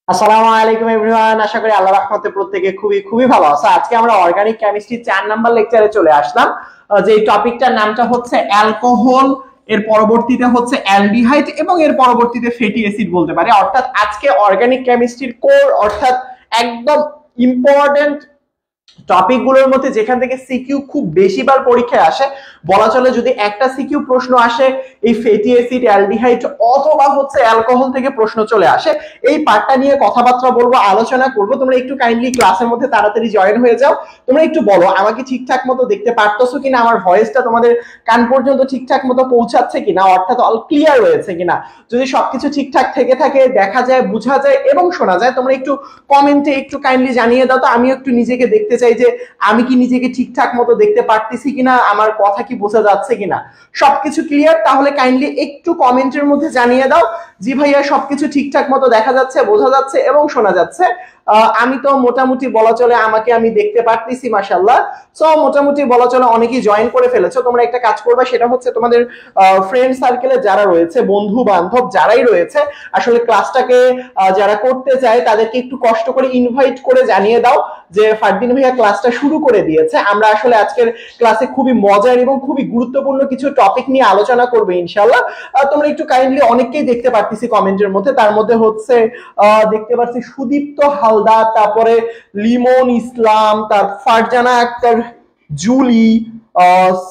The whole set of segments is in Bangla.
আসসালামু আলাইকুম এভরিওয়ান, আশা করি আল্লাহর রহমতে প্রত্যেকে খুবই খুবই ভালো আছে। আজকে আমরা অর্গানিক কেমিস্ট্রি 4 নাম্বার লেকচারে চলে আসলাম। যে টপিকটার নামটা হচ্ছে অ্যালকোহল, এর পরবর্তীতে হচ্ছে অ্যালডিহাইড এবং এর পরবর্তীতে ফ্যাটি অ্যাসিড বলতে পারে। অর্থাৎ আজকে অর্গানিক কেমিস্ট্রির কোর অর্থাৎ একদম ইম্পর্টেন্ট টপিক গুলোর মধ্যে যেখান থেকে সিকিউ খুব বেশিবার পরীক্ষায় আসে, বলা চলে যদি একটা সিকিউ প্রশ্ন আসে এই ফ্যাটি অ্যাসিড, অ্যালডিহাইড অথবা হচ্ছে অ্যালকোহল থেকে প্রশ্ন চলে আসে, এই পার্টটা নিয়ে কথাবার্তা বলবো, আলোচনা করব। তোমরা একটু কাইন্ডলি ক্লাসের মধ্যে তাড়াতাড়ি জয়েন হয়ে যাও। তোমরা একটু বলো আমাকে ঠিকঠাক মতো দেখতে পারতেছো কিনা, আমার ভয়েসটা তোমাদের কান পর্যন্ত ঠিকঠাক মতো পৌঁছাচ্ছে কিনা, অর্থাৎ অল ক্লিয়ার রয়েছে কিনা। যদি সবকিছু ঠিকঠাক থেকে থাকে, দেখা যায়, বোঝা যায় এবং শোনা যায়, তোমরা একটু কমেন্টে একটু কাইন্ডলি জানিয়ে দাও তো আমি একটু নিজেকে দেখতে চাই যে আমি কি নিজেকে ঠিকঠাক মতো দেখতে পারতেছি কিনা, আমার কথা কি বোঝা যাচ্ছে কিনা। সবকিছু ক্লিয়ার? তাহলে কাইন্ডলি একটু কমেন্টের মধ্যে জানিয়ে দাও জি ভাইয়া সবকিছু ঠিকঠাক মতো দেখা যাচ্ছে, বোঝা যাচ্ছে এবং শোনা যাচ্ছে। আমি তো মোটামুটি বলা চলে আমাকে আমি দেখতে পারতেছি, মাশাআল্লাহ। সো মোটামুটি বলা চলে অনেকেই জয়েন করে ফেলেছো। তোমরা একটা কাজ করবা, সেটা হচ্ছে তোমাদের ফ্রেন্ড সার্কেলে যারা রয়েছে, বন্ধু বান্ধব যারাই রয়েছে, আসলে ক্লাসটাকে যারা করতে চায় তাদেরকে একটু কষ্ট করে ইনভাইট করে জানিয়ে দাও যে ফারদিন ভাইয়া ক্লাসটা শুরু করে দিয়েছে। আমরা আসলে আজকের ক্লাসে খুবই মজার এবং খুবই গুরুত্বপূর্ণ কিছু টপিক নিয়ে আলোচনা করবো ইনশাআল্লাহ। তোমরা একটু কাইন্ডলি অনেককেই দেখতে পারতেছি কমেন্টের মধ্যে, তার মধ্যে হচ্ছে দেখতে পাচ্ছি সুদীপ্ত হালদার, তারপরে লিমন ইসলাম, তার ফারজানা আক্তার, জুলি,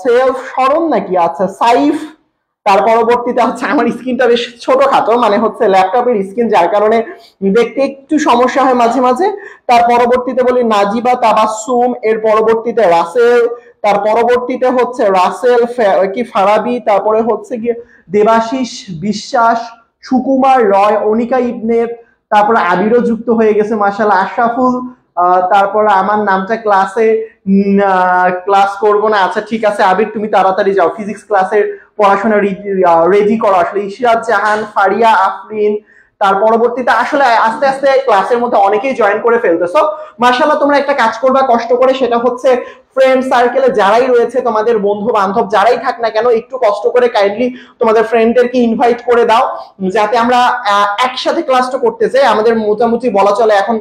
সেলফ শরণ নাকি, আচ্ছা সাইফ। তার পরবর্তীতে হচ্ছে আমার স্ক্রিনটা বেশ ছোটখাটো, মানে হচ্ছে ল্যাপটপের স্ক্রিন, যার কারণে দেখতে একটু সমস্যা হয় মাঝে মাঝে। তার পরবর্তীতে বলি নাজিবা তাবাসসুম, এর পরবর্তীতে রাসেল, তার পরবর্তীতে হচ্ছে রাসেল কি ফারাবি, তারপরে হচ্ছে গিয়ে দেবাশিস বিশ্বাস, সুকুমার রয়, অনিকা ইবনে, তারপরে আবিরও যুক্ত হয়ে গেছে মাশাআল্লাহ, আশরাফুল। তারপরে আমার নামটা ক্লাসে ক্লাস করব না, আচ্ছা ঠিক আছে আবির তুমি তাড়াতাড়ি যাও, ফিজিক্স ক্লাসের পড়াশোনা রেডি করো। আসলে ইশরাত জাহান, ফারিয়া আফরিন, তার পরবর্তীতে আসলে আস্তে আস্তে ক্লাসের মধ্যে অনেকেই জয়েন করে ফেলতেছো মাশাআল্লাহ। তোমরা একটা কাজ করবা কষ্ট করে, সেটা হচ্ছে ফ্রেন্ড সার্কেলে যারাই রয়েছে, তোমাদের বন্ধু বান্ধব যারাই থাক না কেন, একটু কষ্ট করে কাইন্ডলি তোমাদের ফ্রেন্ডদেরকে ইনভাইট করে দাও, যাতে আমরা একসাথে ক্লাসটা করতে চাই। আমাদের মোটামুটি বলা চলে এখন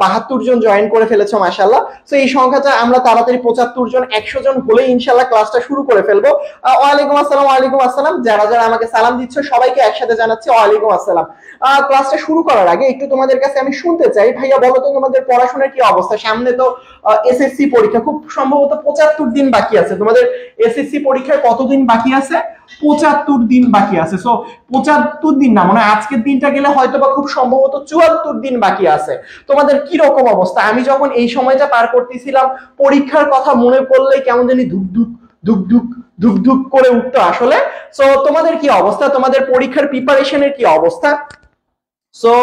72 জন জয়েন করে ফেলেছো মাশাআল্লাহ। তো এই সংখ্যাটা আমরা তাড়াতাড়ি 75 জন 100 জন হলে ইনশাআল্লাহ ক্লাসটা শুরু করে ফেলবো। ওয়ালাইকুম আসসালাম, ওয়ালাইকুম আসসালাম। যারা যারা আমাকে সালাম দিচ্ছ সবাইকে একসাথে জানাচ্ছি ওয়ালাইকুম আসসালাম। ক্লাসটা শুরু করার আগে একটু তোমাদের কাছে আমি শুনতে চাই, ভাইয়া বলো তো তোমাদের পড়াশোনার কি অবস্থা? সামনে তো এসএসসি পরীক্ষা, খুব সম্ভবত 75 দিন বাকি আছে। তোমাদের এসএসসি পরীক্ষায় কতদিন বাকি আছে? 75 দিন বাকি আছে। সো 75 দিন না, মানে আজকের দিনটা গেলে হয়তো বা খুব সম্ভবত 74 দিন বাকি আছে। তোমাদের কি রকম অবস্থা? আমি যখন এই সময়টা পার করতেছিলাম, পরীক্ষার কথা মনে পড়লেই কেমন জানি ধুক ধুক ধুক ধুক ধুক ধুক করে উঠতো আসলে। সো তোমাদের কি অবস্থা? তোমাদের পরীক্ষার প্রিপারেশনের কি অবস্থা? সো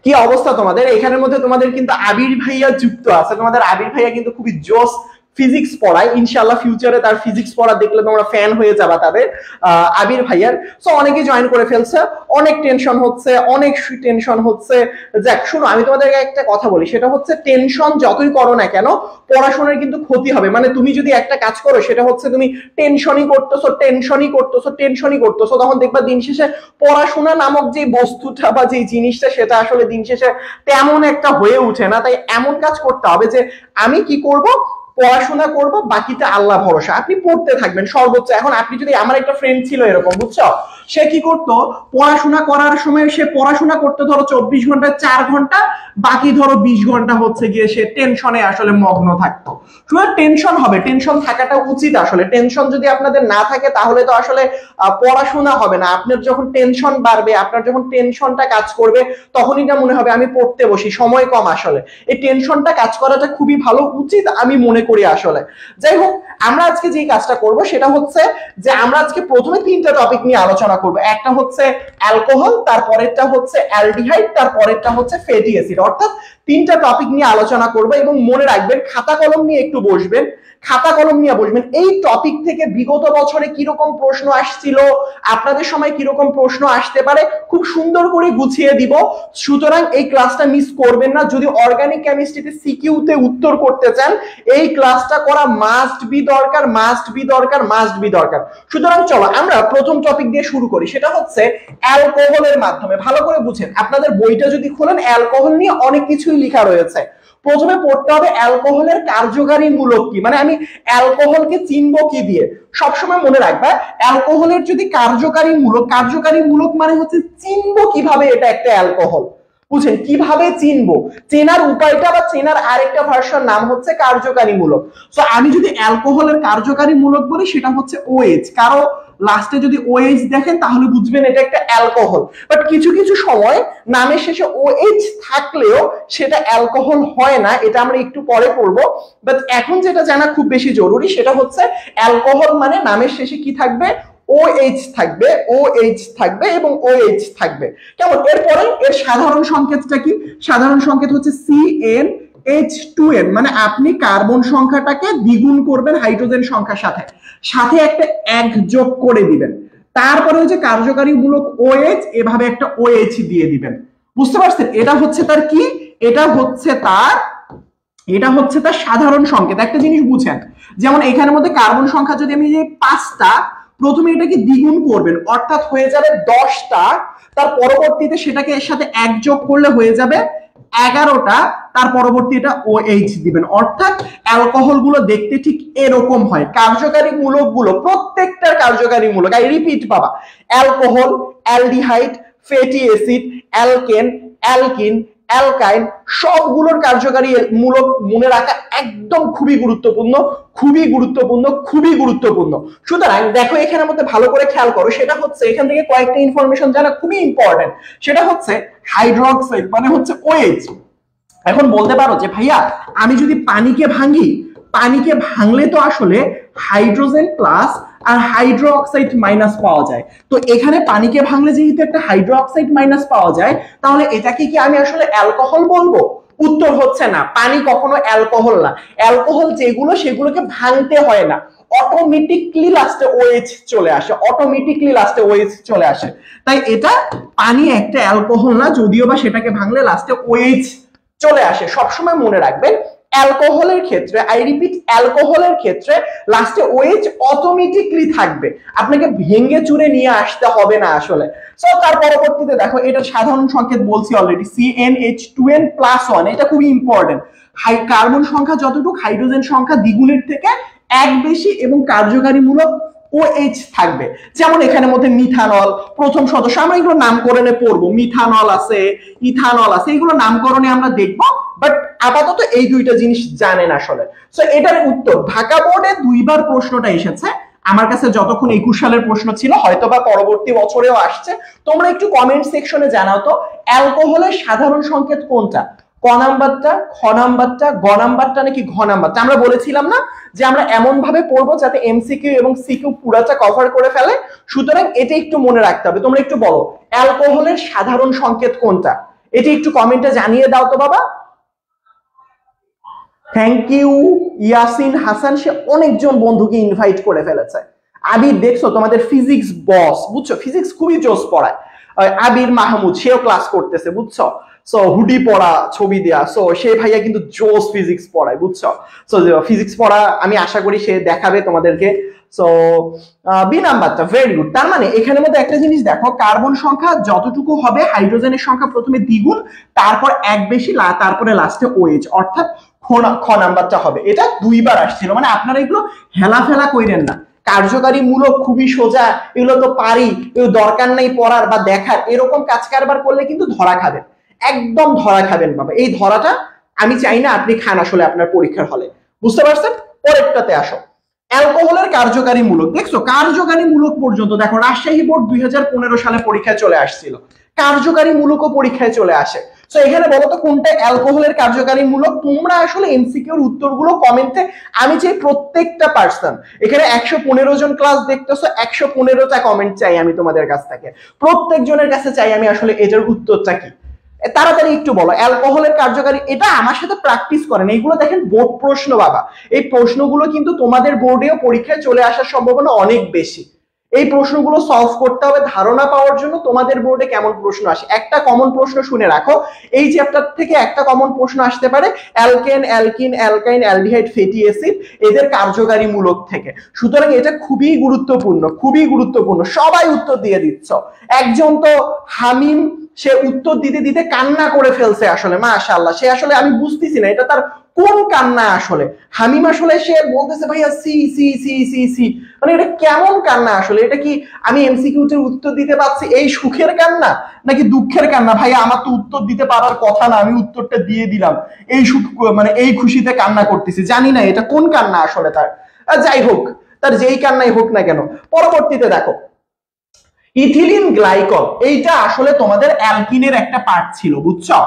কি অবস্থা তোমাদের? এখানের মধ্যে তোমাদের কিন্তু আবির ভাইয়া যুক্ত আছে। তোমাদের আবির ভাইয়া কিন্তু খুবই জোস ফিজিক্স পড়ায়, ইনশাআল্লাহ ফিউচারে তার ফিজিক্স পড়া দেখলে তোমরা ফ্যান হয়ে যাবা তাদের, আবির ভাইয়ার। সো অনেকে জয়েন করে ফেলছে, অনেক টেনশন হচ্ছে, অনেক টেনশন হচ্ছে। যাক শুনো, আমি তোমাদেরকে একটা কথা বলি, সেটা হচ্ছে টেনশন যতই করো না কেন পড়াশোনার কিন্তু ক্ষতি হবে। মানে তুমি যদি একটা কাজ করো, সেটা হচ্ছে তুমি টেনশনই করতেছো টেনশনই করতেছো টেনশনই করতেছো, তখন দেখবা দিন শেষে পড়াশোনা নামক যে বস্তুটা বা যে জিনিসটা, সেটা আসলে দিন শেষে তেমন একটা হয়ে উঠে না। তাই এমন কাজ করতে হবে যে আমি কি করব, পড়াশোনা করবো, বাকিটা আল্লাহ ভরসা। আপনি পড়তে থাকবেন সর্বোচ্চ। এখন আপনি যদি, আমার একটা ফ্রেন্ড ছিল এরকম, বুঝছো, সে কি করতো, পড়াশোনা করার সময় সে পড়াশোনা করতে ধরো 24 ঘন্টায় 4 ঘন্টা, বাকি ধরো 20 ঘন্টা হচ্ছে গিয়ে সে টেনশনে আসলে মগ্ন থাকতো। শুধু টেনশন হবে, টেনশন থাকাটা উচিত আসলে। টেনশন যদি আপনাদের না থাকে তাহলে তো আসলে পড়াশোনা হবে না। আপনার যখন টেনশন বাড়বে, আপনার যখন টেনশনটা কাজ করবে, তখনই না মনে হবে আমি পড়তে বসি, সময় কম। আসলে এই টেনশনটা কাজ করাটা খুবই ভালো, উচিত আমি মনে করি আসলে। যাই হোক, আমরা আজকে যে কাজটা করব সেটা হচ্ছে যে আমরা আজকে প্রথমে 3টা টপিক নিয়ে আলোচনা করব। একটা হচ্ছে অ্যালকোহল, তারপরেরটা হচ্ছে অ্যালডিহাইড, তারপরেরটা হচ্ছে ফ্যাটি অ্যাসিড। অর্থাৎ 3টা টপিক নিয়ে আলোচনা করব। এবং মনে রাখবেন, খাতা কলম নিয়ে একটু বসবেন, খাতা কলম নিয়ে বসবেন। এই টপিক থেকে বিগত বছরে কিরকম প্রশ্ন আসছিল, আপনাদের সময় কিরকম প্রশ্ন আসতে পারে, খুব সুন্দর করে গুছিয়ে দিব। সুতরাং এই ক্লাসটা মিস করবেন না। যদি অর্গানিক কেমিস্ট্রিতে সিকিউতে উত্তর করতে চান, এই ক্লাসটা করা মাস্ট বি দরকার, মাস্ট বি দরকার, মাস্ট বি দরকার। সুতরাং চলো আমরা প্রথম টপিক দিয়ে শুরু করি, সেটা হচ্ছে অ্যালকোহলের মাধ্যমে। ভালো করে বুঝেন, আপনাদের বইটা যদি খোলেন অ্যালকোহল নিয়ে অনেক কিছুই লেখা রয়েছে। প্রথমে পড়তে হবে অ্যালকোহলের কার্যকারী মূলক কি, মানে আমি অ্যালকোহলকে চিনবো কি দিয়ে। সবসময় মনে রাখবা অ্যালকোহলের যদি কার্যকারী মূলক মানে হচ্ছে চিনবো কিভাবে এটা একটা অ্যালকোহল। বুঝেন, কিভাবে চিনবো, চেনার উপায়টা বা চেনার আরেকটা ভার্সন নাম হচ্ছে কার্যকারী মূলক। সো আমি যদি অ্যালকোহলের কার্যকারী মূলক বলি সেটা হচ্ছে OH, কারো লাস্টে যদি OH দেখেন তাহলে বুঝবেন এটা একটা অ্যালকোহল। বাট কিছু কিছু সময় নামের শেষে OH থাকলেও সেটা অ্যালকোহল হয় না, এটা আমরা একটু পরে পড়বো। বাট এখন যেটা জানা খুব বেশি জরুরি সেটা হচ্ছে অ্যালকোহল মানে নামের শেষে কি থাকবে, OH থাকবে, OH থাকবে এবং OH থাকবে। কেমন? এরপরে এর সাধারণ সংকেতটা কি? সাধারণ সংকেত হচ্ছে CnH2n, মানে আপনি কার্বন সংখ্যাটাকে দ্বিগুণ করবেন হাইড্রোজেন সংখ্যার সাথে, সাথে একটা এক যোগ করে দিবেন। তারপরে হচ্ছে কার্যকারী মূলক OH, এভাবে একটা OH দিয়ে দিবেন। বুঝতে পারছেন? এটা হচ্ছে তার কি, এটা হচ্ছে তার সাধারণ সংকেত। একটা জিনিস বুঝেন, যেমন এখানের মধ্যে কার্বন সংখ্যা যদি আমি 5টা, প্রথমে এটাকে দ্বিগুণ করবেন, অর্থাৎ হয়ে যাবে 10টা। তার পরবর্তীতে সেটাকে এর সাথে এক যোগ করলে হয়ে যাবে 11টা। তার পরবর্তী এটা OH দিবেন। অর্থাৎ অ্যালকোহল গুলো দেখতে ঠিক এরকম হয়। কার্যকারী মূলক গুলো প্রত্যেকটার কার্যকারী মূলক, আই রিপিট বাবা, alcohol, aldehyde, fatty acid, alkane, alkyne, অ্যালকাইন, সবগুলোর কার্যকারী মূলক মনে রাখা একদম খুবই গুরুত্বপূর্ণ, খুবই গুরুত্বপূর্ণ, খুবই গুরুত্বপূর্ণ। সুতরাং দেখো এখানের মধ্যে ভালো করে খেয়াল করো, সেটা হচ্ছে এখান থেকে কয়েকটা ইনফরমেশন জানা খুবই ইম্পর্টেন্ট। সেটা হচ্ছে হাইড্রোক্সাইড মানে হচ্ছে OH। এখন বলতে পারো যে ভাইয়া আমি যদি পানিকে ভাঙলে তো আসলে হাইড্রোজেন প্লাস আর হাইড্রো অক্সাইড মাইনাস পাওয়া যায়। তো এখানে পানিকে ভাঙলে যেহেতু একটা হাইড্রো অক্সাইড মাইনাস পাওয়া যায়, তাহলে এটাকে কি আমি আসলে অ্যালকোহল বলবো? উত্তর হচ্ছে না, পানি কখনো অ্যালকোহল না। অ্যালকোহল যেগুলো সেগুলোকে ভাঙতে হয় না, অটোমেটিকলি লাস্টে OH চলে আসে, অটোমেটিকলি লাস্টে OH চলে আসে। তাই এটা পানি একটা অ্যালকোহল না, যদিও বা সেটাকে ভাঙলে লাস্টে OH চলে আসে। সবসময় মনে রাখবেন অ্যালকোহলের ক্ষেত্রে, আই রিপিট, অ্যালকোহলের ক্ষেত্রে লাস্টে OH অটোমেটিকলি থাকবে, আপনাকে ভেঙে চুরে নিয়ে আসতে হবে না আসলে। সো তার পরবর্তীতে দেখো এটা সাধারণ সংকেত বলছি অলরেডি, CnH2n+1, এটা খুবই ইম্পর্টেন্ট। কার্বন সংখ্যা যতটুকু হাইড্রোজেন সংখ্যা দ্বিগুণের থেকে এক বেশি এবং কার্যকারী মূলক OH থাকবে। যেমন এখানের মধ্যে মিথানল প্রথম সদস্য, আমরা এগুলো নামকরণে পড়বো, মিথানল আছে, ইথানল আছে, এগুলো নামকরণে আমরা দেখবো। বাট আপাতত এই দুইটা জিনিস জানেন আসলে। সো এটার উত্তর ঢাকা বোর্ডে 2বার প্রশ্নটা এসেছে, আমার কাছে যতক্ষণ 21 সালের প্রশ্ন ছিল, হয়তোবা পরবর্তী বছরেও আসছে। তোমরা একটু কমেন্ট সেকশনে জানাও তো অ্যালকোহলের সাধারণ সংকেত কোনটা, ক নাম্বারটা, খ নাম্বারটা, গ নাম্বারটা নাকি ঘ নাম্বারটা? আমরা বলেছিলাম না যে আমরা এমন ভাবে পড়বো যাতে এমসিকিউ এবং সিকিউ পুরাটা কভার করে ফেলে। সুতরাং এটা একটু মনে রাখতে হবে। তোমরা একটু বলো অ্যালকোহলের সাধারণ সংকেত কোনটা, এটা একটু কমেন্টে জানিয়ে দাও তো বাবা। থ্যাংক ইউ ইয়াসিন হাসান, সে অনেকজন বন্ধুকে ইনভাইট করে ফেলেছে। আবির দেখছো তোমাদের ফিজিক্স বস, বুঝছো, ফিজিক্স খুবই জোস পড়ায়। আবির মাহমুদ সেও ক্লাস করতেছে, বুঝছো। সো হুডি পড়া, ছবি দেয়া, সো সে ভাইয়া কিন্তু জোস ফিজিক্স পড়ায়, বুঝছো। সো ফিজিক্স পড়া আমি আশা করি সে দেখাবে তোমাদেরকে। সো বি নাম্বারটা ভেরি গুড। তার মানে এখানের মধ্যে একটা জিনিস দেখো, কার্বন সংখ্যা যতটুকু হবে হাইড্রোজেনের সংখ্যা প্রথমে দ্বিগুণ, তারপর এক বেশি, তারপরে লাস্টে OH, অর্থাৎ খ নাম্বারটা হবে। এটা 2বার আসছিল, মানে আপনারা এগুলো হেলাফেলা কইরেন না। কার্যকারী মূলক খুবই সোজা, এগুলো তো পারি, এগুলো দরকার নেই পড়ার বা দেখার, এরকম কাজ কারবার করলে কিন্তু ধরা খাবেন, একদম ধরা খাবেন বাবা। এই ধরাটা আমি চাই না আপনি খান আসলে আপনার পরীক্ষার হলে। বুঝতে পারছেন? পরেরটাতে আসো, অ্যালকোহলের কার্যকারী মূলক। দেখছো কার্যকারী মূলক পর্যন্ত দেখো রাজশাহী বোর্ড 2015 সালে পরীক্ষায় চলে আসছিল, কার্যকারী মূলকও পরীক্ষায় চলে আসে। সো এখানে বলো তো কোনটা অ্যালকোহলের কার্যকারী মূলক? তোমরা আসলে এমসিকিউর উত্তরগুলো কমেন্টে, আমি চাই প্রত্যেকটা পার্সন, এখানে 115 জন ক্লাস দেখতেছো, 115টা কমেন্ট চাই আমি তোমাদের কাছ থেকে, প্রত্যেকজনের কাছে চাই আমি আসলে এটার উত্তরটা কি। তাড়াতাড়ি একটু বলো অ্যালকোহলের কার্যকারী। এটা আমার সাথে প্র্যাকটিস করেন, এইগুলো দেখেন বোর্ড প্রশ্ন বাবা, এই প্রশ্নগুলো কিন্তু তোমাদের বোর্ডেও পরীক্ষায় চলে আসার সম্ভাবনা অনেক বেশি। এই প্রশ্নগুলো সলভ করতে হবে ধারণা পাওয়ার জন্য তোমাদের বোর্ডে কেমন প্রশ্ন আসে। একটা কমন প্রশ্ন শুনে রাখো, এই চ্যাপ্টার থেকে একটা কমন প্রশ্ন আসতে পারে alkane, alkyne, অ্যালকাইন, aldehyde, fatty acid এদের কার্যকারী মূলক থেকে। সুতরাং এটা খুবই গুরুত্বপূর্ণ, খুবই গুরুত্বপূর্ণ। সবাই উত্তর দিয়ে দিচ্ছ। একজন তো হামিম, সে উত্তর দিতে দিতে কান্না করে ফেলছে আসলে, মাশাআল্লাহ। সে আসলে আমি বুঝতেছি না এটা তার কোন কান্না আসলে। হামিম আসলে সে বলতেছে ভাইয়া C C C C C, মানে এটা কেমন কান্না আসলে? এটা কি আমি এমসিকিউ এর উত্তর দিতে পারছি এই সুখের কান্না নাকি দুঃখের কান্না? ভাইয়া আমার তো উত্তর দিতে পারার কথা না, আমি উত্তরটা দিয়ে দিলাম, এই সুখ মানে এই খুশিতে কান্না করতেছি। জানি না এটা কোন কান্না আসলে তার। যাই হোক, তার যেই কান্নাই হোক না কেন। পরবর্তীতে দেখো ইথিলিন গ্লাইকল, এইটা আসলে তোমাদের অ্যালকিনের একটা পার্ট ছিল, বুঝছো?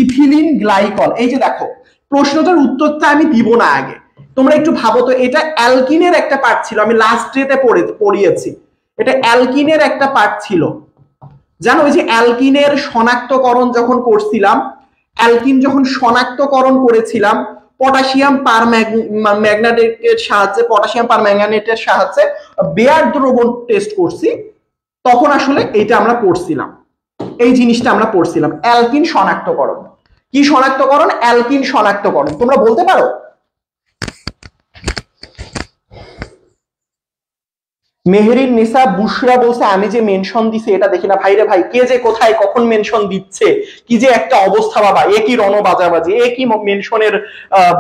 ইথিলিন গ্লাইকল, এই যে দেখো প্রশ্নটার উত্তরটা আমি দিব না আগে, তোমরা একটু ভাবো তো। এটা অ্যালকিনের একটা পার্ট ছিল, আমি লাস্ট ডেতে পড়িয়েছি। এটা অ্যালকিনের একটা পার্ট ছিল, জানো? ওই যে অ্যালকিনের শনাক্তকরণ যখন করছিলাম, অ্যালকিন যখন শনাক্তকরণ করেছিলাম পটাশিয়াম পারম্যাঙ্গানেটের সাহায্যে, পটাশিয়াম পারম্যাঙ্গানেটের সাহায্যে বেয়ার দ্রবণ টেস্ট করছি, তখন আসলে এইটা আমরা পড়ছিলাম, এই জিনিসটা আমরা পড়ছিলাম। অ্যালকিন শনাক্তকরণ, কি শনাক্তকরণ? অ্যালকিন শনাক্তকরণ। তোমরা বলতে পারো? মেহেরিন নিসা বুশরা বলছে আমি যে মেনশন দিছি এটা দেখি না। ভাইরে ভাই, কে যে কোথায় কখন মেনশন দিচ্ছে, কি যে একটা অবস্থা বাবা। এ কি রণ বাজাবাজি, এ কি মেনশনের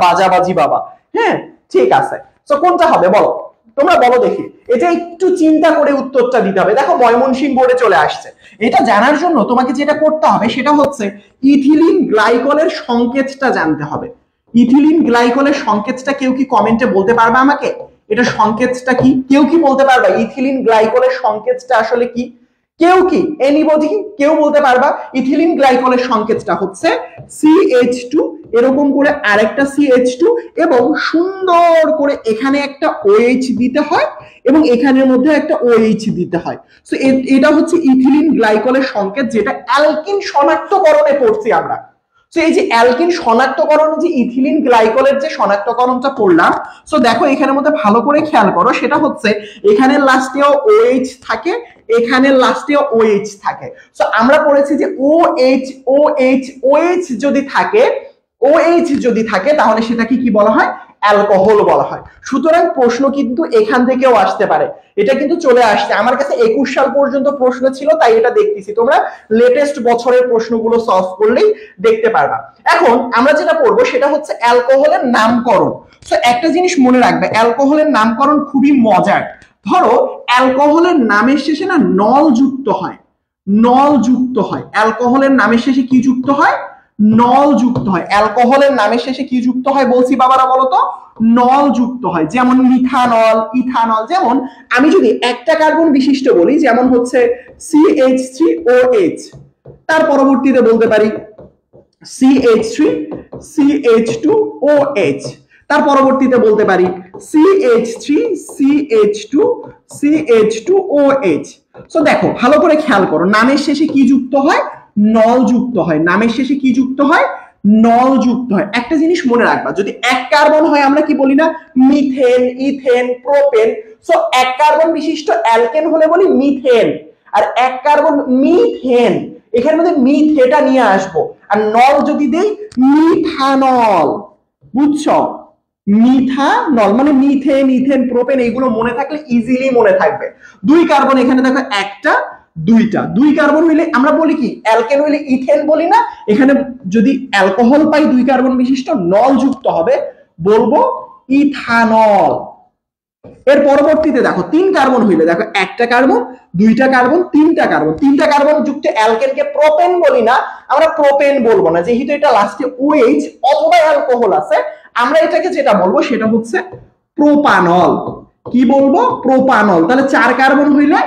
বাজাবাজি বাবা। হ্যাঁ ঠিক আছে, তো কোনটা হবে বলো, তোমরা বলো দেখি। এটা একটু চিন্তা করে উত্তরটা দিতে হবে। দেখো ময়মনসিংহ বোর্ডে চলে আসছে। এটা জানার জন্য তোমাকে যেটা করতে হবে সেটা হচ্ছে ইথিলিন গ্লাইকলের সংকেতটা জানতে হবে। ইথিলিন গ্লাইকলের সংকেতটা কেউ কি কমেন্টে বলতে পারবে আমাকে? এটা সংকেতটা কি কেউ কি বলতে পারবা? ইথিলিন গ্লাইকলের সংকেতটা আসলে কি? কেউ কি, এনিবডি, কেউ বলতে পারবা? ইথিলিন গ্লাইকলের সংকেতটা হচ্ছে CH2, এরকম করে আরেকটা CH2 এবং সুন্দর করে এখানে একটা OH দিতে হয় এবং এখানের মধ্যে একটা OH দিতে হয়। সো এটা হচ্ছে ইথিলিন গ্লাইকলের সংকেত, যেটা অ্যালকিন শনাক্তকরণে পড়ছি আমরা। সো এই যে অ্যালকিন শনাক্তকরণ, যে ইথিলিন গ্লাইকলের যে শনাক্তকরণটা করলাম, সো দেখো এখানের মধ্যে ভালো করে খেয়াল করো, সেটা হচ্ছে এখানে লাস্টেও OH থাকে, এখানে লাস্টেও OH থাকে। সো আমরা পড়েছি যে OH OH OH যদি থাকে, OH যদি থাকে তাহলে সেটাকে কি বলা হয়? অ্যালকোহল বলা হয়। সুতরাং প্রশ্ন কিন্তু এখান থেকেও আসতে পারে। এটা কিন্তু চলে আসছে আমার কাছে 21 সাল পর্যন্ত প্রশ্ন ছিল, তাই এটা দেখতেছি। তোমরা লেটেস্ট বছরের প্রশ্নগুলো সলভ করলেই দেখতে পারবা। এখন আমরা যেটা পড়বো সেটা হচ্ছে অ্যালকোহলের নামকরণ। সো একটা জিনিস মনে রাখবে, অ্যালকোহলের নামকরণ খুবই মজার। ধরো অ্যালকোহলের নামের শেষে না নল যুক্ত হয়, নল যুক্ত হয়। অ্যালকোহলের নামের শেষে কি যুক্ত হয়? নল যুক্ত হয়। অ্যালকোহলের নামের শেষে কি যুক্ত হয় বলছি বাবারা বলো তো? নল যুক্ত হয়। যেমন মিথানল, ইথানল। যেমন আমি যদি একটা কার্বন বিশিষ্ট বলি, যেমন হচ্ছে CH3OH, তার পরবর্তীতে বলতে পারি CH3 CH2OH, তার পরবর্তীতে বলতে পারি CH3 CH2 CH2OH। সো দেখো ভালো করে খেয়াল করো, নামের শেষে কি যুক্ত হয়? নল যুক্ত হয়। নামের শেষে কি যুক্ত হয়? নল যুক্ত হয়। একটা জিনিস মনে রাখবা, যদি এক কার্বন হয় আমরা কি বলি না? Methane, ethane, propane. সো এক কার্বন বিশিষ্ট অ্যালকেন হলে বলি মিথেন, আর এক কার্বন মিথেন, এখানের মধ্যে মিথেটা নিয়ে আসবো। আর নল যদি দেই মিথানল, বুঝছো? মিথানল মানে মিথেন, ইথেন, প্রোপেন, এইগুলো মনে থাকলে ইজিলি মনে থাকবে। দুই কার্বন, এখানে দেখো একটা দুইটা, দুই কার্বন হইলে আমরা বলি কি? অ্যালকেন হইলে ইথেন বলি না? এখানে যদি অ্যালকোহল পাই দুই কার্বন বিশিষ্ট, নল যুক্ত হবে, বলবো ইথানল। এর পরবর্তীতে দেখো তিন কার্বন হইলে, দেখো একটা কার্বন, দুইটা কার্বন, তিনটা কার্বন, তিনটা কার্বন যুক্ত অ্যালকেনকে প্রোপেন বলি না, আমরা প্রোপেন বলবো না, যেহেতু এটা লাস্টে OH অথবা অ্যালকোহল আছে। আমরা এটাকে যেটা বলবো সেটা হচ্ছে প্রোপানল। কি বলবো? প্রোপানল। তাহলে চার কার্বন হইলে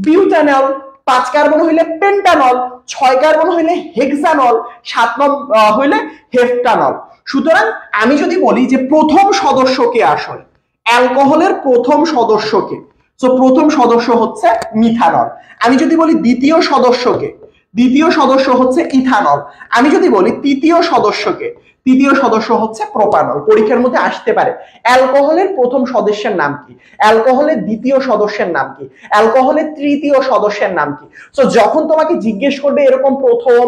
বিউটানল, পাঁচ কার্বন হইলে পেন্টানল, ছয় কার্বন হইলে হেক্সানল, সাত হইলে হেপ্টানল। সুতরাং আমি যদি বলি যে প্রথম সদস্যকে, আসলে অ্যালকোহলের প্রথম সদস্যকে, সো প্রথম সদস্য হচ্ছে মিথানল। আমি যদি বলি দ্বিতীয় সদস্যকে, দ্বিতীয় সদস্য হচ্ছে ইথানল। আমি যদি বলি তৃতীয় সদস্যকে, তৃতীয় সদস্য হচ্ছে প্রোপানল। পরীক্ষার মধ্যে আসতে পারে অ্যালকোহলের প্রথম সদস্যের নাম কি, অ্যালকোহলের দ্বিতীয় সদস্যের নাম কি, অ্যালকোহলের তৃতীয় সদস্যের নাম কি। তো যখন তোমাকে জিজ্ঞেস করবে এরকম প্রথম,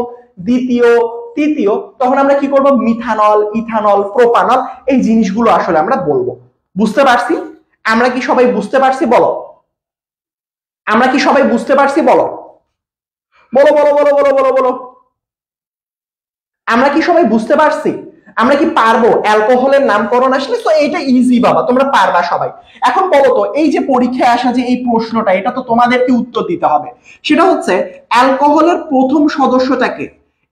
দ্বিতীয়, তৃতীয়, তখন আমরা কি করব, মিথানল, ইথানল, প্রোপানল এই জিনিসগুলো আসলে আমরা বলবো। বুঝতে পারছি? আমরা কি সবাই বুঝতে পারছি? বলো, আমরা কি সবাই বুঝতে পারছি? বলো বলো বলো বলো বলো বলো বলো আমরা কি সবাই বুঝতে পারছি? আমরা কি পারবো অ্যালকোহলের নামকরণ আসলে? তো এইটা ইজি বাবা, তোমরা পারবা সবাই। এখন বলো তো, এই যে পরীক্ষায় আসা যে এই প্রশ্নটা, এটা তো তোমাদেরকে উত্তর দিতে হবে। সেটা হচ্ছে অ্যালকোহলের প্রথম সদস্যটাকে,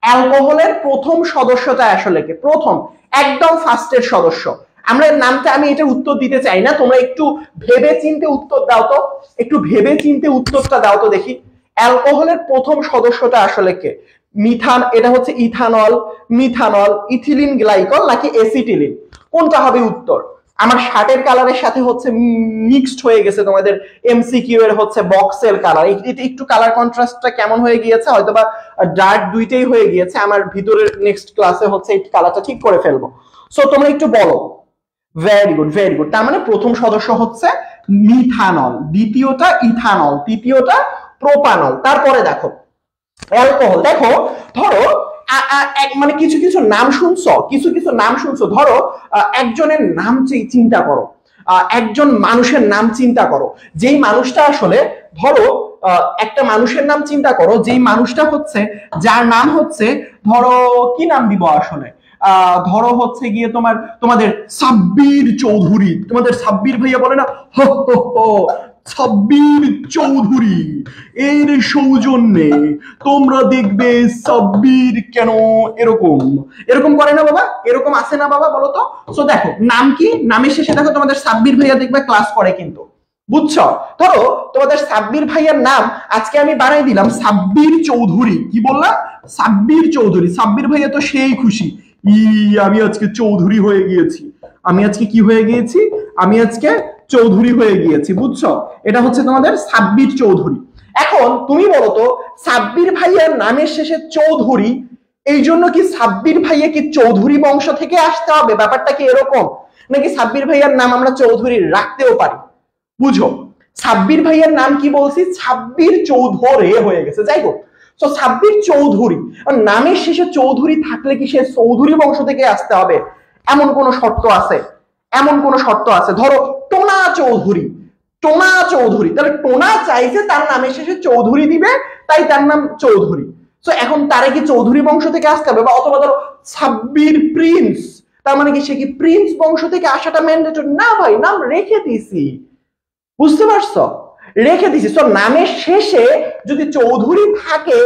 অ্যালকোহলের প্রথম সদস্যটা আসলে কে? প্রথম একদম ফার্স্টের সদস্য। আমরা নামটা, আমি এটা উত্তর দিতে চাই না, তোমরা একটু ভেবে চিন্তে উত্তর দাও তো, একটু ভেবে চিন্তে উত্তরটা দাও তো দেখি। অ্যালকোহলের প্রথম সদস্যটা আসলে কে? মিথান, এটা হচ্ছে ইথানল, মিথানল, ইথিলিন গ্লাইকল নাকি এসিটিলিন? কোনটা হবে উত্তর? আমার শার্টের কালারের সাথে হচ্ছে মিক্সড হয়ে গেছে তোমাদের এমসিকিউ এর হচ্ছে বক্সের কালার। এটা একটু কালার কন্ট্রাস্টটা কেমন হয়ে গিয়েছে, হয়তোবা ডার্ক দুইটাই হয়ে গিয়েছে। আমার ভিতরের নেক্সট ক্লাসে হচ্ছে এই কালারটা ঠিক করে ফেলবো। সো তোমরা একটু বলো। Very good, very good. তার মানে প্রথম সদস্য হচ্ছে মিথানল, দ্বিতীয়টা ইথানল, তৃতীয়টা প্রোপানল। তারপরে দেখো অ্যালকোহল, দেখো ধরো মানে কিছু কিছু নাম শুনছো, কিছু কিছু নাম শুনছো। ধরো একজনের নাম চিন্তা করো, একজন মানুষের নাম চিন্তা করো, যেই মানুষটা আসলে, ধরো একটা মানুষের নাম চিন্তা করো, যেই মানুষটা হচ্ছে, যার নাম হচ্ছে, ধরো কি নাম দিব আসলে, ধরো হচ্ছে গিয়ে তোমাদের সাব্বির চৌধুরী। তোমাদের সাব্বির ভাইয়া বলে না, হো হো হো সাব্বির চৌধুরী, এর সৌজন্যে তোমরা দেখবে সাব্বির কেন এরকম এরকম করে না বাবা, এরকম আছে না বাবা, বলো তো। সো দেখো নাম কি, নামের শেষে দেখো তোমাদের সাব্বির ভাইয়া দেখবে ক্লাস করে কিন্তু, বুঝছো? ধরো তোমাদের সাব্বির ভাইয়ার নাম আজকে আমি বানাই দিলাম সাব্বির চৌধুরী। কি বললাম? সাব্বির চৌধুরী। সাব্বির ভাইয়া তো সেই খুশি, আমি আজকে চৌধুরী হয়ে গিয়েছি, আমি আজকে কি হয়ে গিয়েছি, আমি আজকে চৌধুরী হয়ে গিয়েছি, বুঝছো? এটা হচ্ছে তোমাদের সাব্বির চৌধুরী। এখন তুমি বলো তো, সাব্বির ভাইয়ার নামের শেষে চৌধুরী, এই জন্য কি সাব্বির ভাইয়া কি চৌধুরী বংশ থেকে আসতে হবে? ব্যাপারটা কি এরকম? নাকি সাব্বির ভাইয়ার নাম আমরা চৌধুরী রাখতেও পারি? বুঝো, সাব্বির ভাইয়ার নাম কি বলছি, সাব্বির চৌধুরী হয়ে গেছে। যাই হোক, তো সাব্বির চৌধুরী, নামের শেষে চৌধুরী থাকলে কি সে চৌধুরী বংশ থেকে আসতে হবে? এমন কোন শর্ত আছে? এমন কোন শর্ত আছে? ধরো টোনা চৌধুরী, টোনা চৌধুরী, তাহলে টোনা চাইছে তার নামের শেষে চৌধুরী দিবে, তাই তার নাম চৌধুরী। তো এখন তারে কি চৌধুরী বংশ থেকে আসতে হবে? বা অথবা ধরো সাব্বির প্রিন্স, তার মানে কি সে কি প্রিন্স বংশ থেকে আসাটা ম্যান্ডেটরি? না ভাই, নাম রেখে দিছি, বুঝতে পারছো? রেখে দিছি। তো নামের শেষে যদি চৌধুরী থাকে,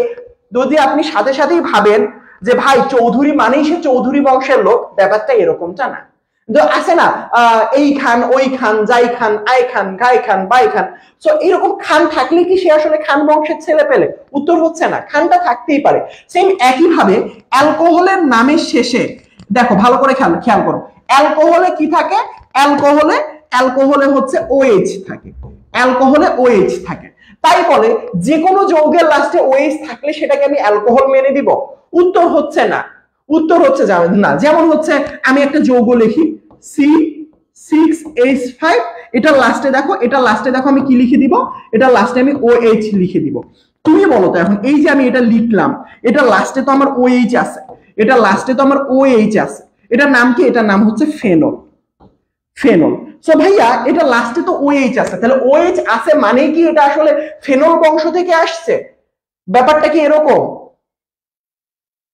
যদি আপনি সাথে সাথেই ভাবেন যে ভাই চৌধুরী মানেই সে চৌধুরী বংশের লোক, ব্যাপারটা এরকমটা না। আছে না এই খান, ওই খান, যাই খান, I Khan, guy Khan, by খান। তো এরকম খান থাকলে কি সে আসলে খান বংশের ছেলে পেলে? উত্তর হচ্ছে না, খানটা থাকতেই পারে। সেম একই ভাবে অ্যালকোহলের নামের শেষে দেখো, ভালো করে খেয়াল করো, অ্যালকোহলে কি থাকে? অ্যালকোহলে হচ্ছে OH থাকে, অ্যালকোহলে OH থাকে। তাই বলে যে কোনো যৌগের লাস্টে OH থাকলে সেটাকে আমি অ্যালকোহল মেনে দিব? উত্তর হচ্ছে না, উত্তর হচ্ছে না। যেমন হচ্ছে আমি একটা যৌগ লিখি C6H5, এটা লাস্টে দেখো, এটা লাস্টে দেখো আমি কি লিখে দিব, এটা লাস্টে আমি OH লিখে দিব। তুমি বলো তো এখন, এই যে আমি এটা লিখলাম, এটা লাস্টে তো আমার OH আছে, এটা লাস্টে তো আমার OH আছে, এটার নাম কি? এটার নাম হচ্ছে ফেনল, ফেনল। সো ভাইয়া এটা লাস্টে তো OH আছে, তাহলে OH আছে মানে কি এটা আসলে ফেনল বংশ থেকে আসছে? ব্যাপারটা কি এরকম?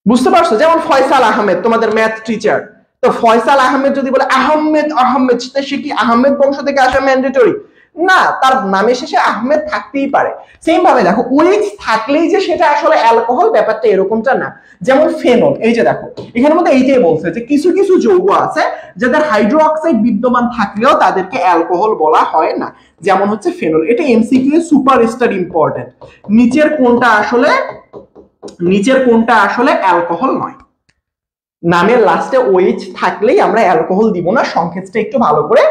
বুঝতে পারছো? যেমন ফয়সাল আহমেদ, তোমাদের ম্যাথ টিচার, তো ফয়সাল আহমেদ যদি বলে আহমেদ, আহমেদ, সে কি আহমেদ বংশ থেকে আসা ম্যান্ডেটরি? না, তার নামের শেষে আহমেদ থাকতেই পারে। সেম ভাবে দেখো, OH থাকলেই যে সেটা আসলে অ্যালকোহল, ব্যাপারটা এরকমটা না। যেমন ফেনল, এই যে দেখো এখানের মধ্যে এইটাই বলছে যে কিছু কিছু যৌগ আছে যাদের হাইড্রোক্সাইড বিদ্যমান থাকলেও তাদেরকে অ্যালকোহল বলা হয় না, যেমন হচ্ছে ফেনল। এটা এমসিকিউ সুপার স্টার ইম্পর্টেন্ট। নিচের কোনটা আসলে অ্যালকোহল নয়? নামের লাস্টে OH থাকলেই আমরা অ্যালকোহল দিব না, সংকেতটা একটু ভালো করে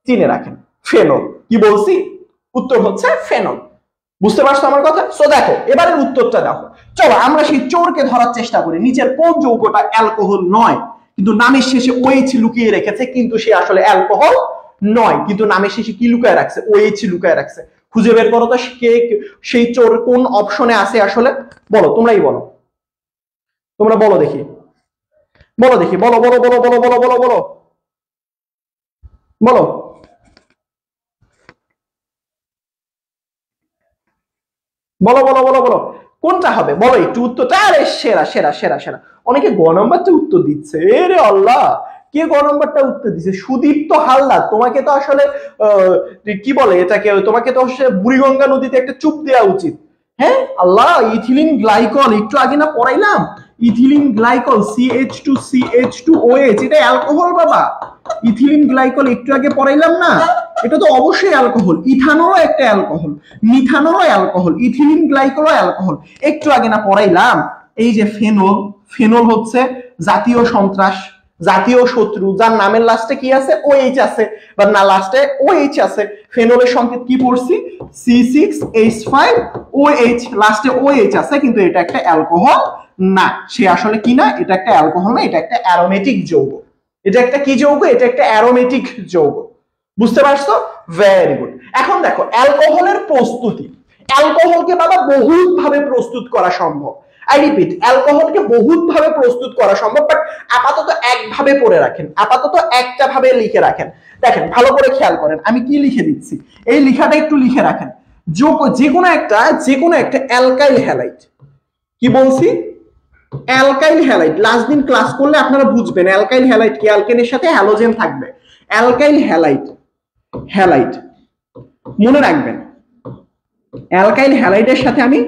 চিনে রাখেন। ফেনল, কি বলছি? উত্তর হচ্ছে ফেনল। বুঝতে পারছো আমার কথা? সো দেখো এবারের উত্তরটা দেখো। চলো আমরা সেই চোরকে ধরার চেষ্টা করি, নিচের কোন যৌগটা অ্যালকোহল নয়। কিন্তু নামের শেষে ওএইচ লুকিয়ে রেখেছে, কিন্তু সে আসলে অ্যালকোহল নয়, কিন্তু নামের শেষে কি লুকায় রাখছে? ওএইচ লুকায় রাখছে। খুঁজে বের করো তো কে সেই চোর কোন অপশনে আছে আসলে, বলো, তোমরাই বলো, তোমরা বলো দেখি, বলো দেখি, বলো বলো বলো বলো বলো বলো বলো বলো বলো বলো বলো বলো কোনটা হবে বলো একটু উত্তরটা। আরে সেরা সেরা সেরা সেরা, অনেকে গ নাম্বারটা উত্তর দিচ্ছে, রে আল্লাহ, কে গ নাম্বারটা উত্তর দিচ্ছে? সুদীপ্ত হালদার। তোমাকে তো আসলে কি বলে এটাকে, তোমাকে তো বুড়িগঙ্গা নদীতে একটা চুপ দেওয়া উচিত। হ্যাঁ আল্লাহ, ইথিলিন গ্লাইকল একটু আগে না পড়াইলাম, ইথিলিন গ্লাইকল CH2CH2OH, এটা অ্যালকোহল বাবা। ইথিলিন গ্লাইকল একটু আগে পড়াইলাম না, এটা তো অবশ্যই অ্যালকোহল। ইথানলও একটা অ্যালকোহল, মিথানলও অ্যালকোহল, ইথিলিন গ্লাইকলও অ্যালকোহল। একটু আগে না পড়াইলাম এই যে ফেনল, ফেনল হচ্ছে জাতীয় সন্ত্রাস, জাতীয় শত্রু, যার নামের লাস্টে কি আছে? OH আছে, বা না লাস্টে OH আছে। ফেনলের সংকেত কি পড়ছি? C6H5OH, লাস্টে OH আছে, কিন্তু এটা একটা অ্যালকোহল না। সে আসলে কি না? এটা একটা অ্যালকোহল না, এটা একটা অ্যারোমেটিক যৌগ। এটা একটা কি যৌগ? এটা একটা অ্যারোমেটিক যৌগ। বুঝতে পারছো? Very good. এখন দেখো অ্যালকোহলের প্রস্তুতি। অ্যালকোহলকে বাবা বহুত ভাবে প্রস্তুত করা সম্ভব। আই রিপিট, অ্যালকোহলকে বহুত ভাবে প্রস্তুত করা সম্ভব, বাট আপাতত একভাবে পড়ে রাখেন, আপাতত একটা ভাবে লিখে রাখেন। দেখেন ভালো করে খেয়াল করেন আমি কি লিখে দিচ্ছি, এই লেখাটা একটু লিখে রাখেন। যে কোনো একটা অ্যালকাইল হ্যালাইড, কি বলছি? Alkyl halide. লাস্ট দিন ক্লাস করলে আপনারা বুঝবেন অ্যালকাইল হ্যালাইড কি, অ্যালকেনের সাথে হ্যালোজেন থাকবে। অ্যালকাইল হ্যালাইড, হ্যালাইড মনে রাখবেন। অ্যালকাইল হ্যালাইডের সাথে আমি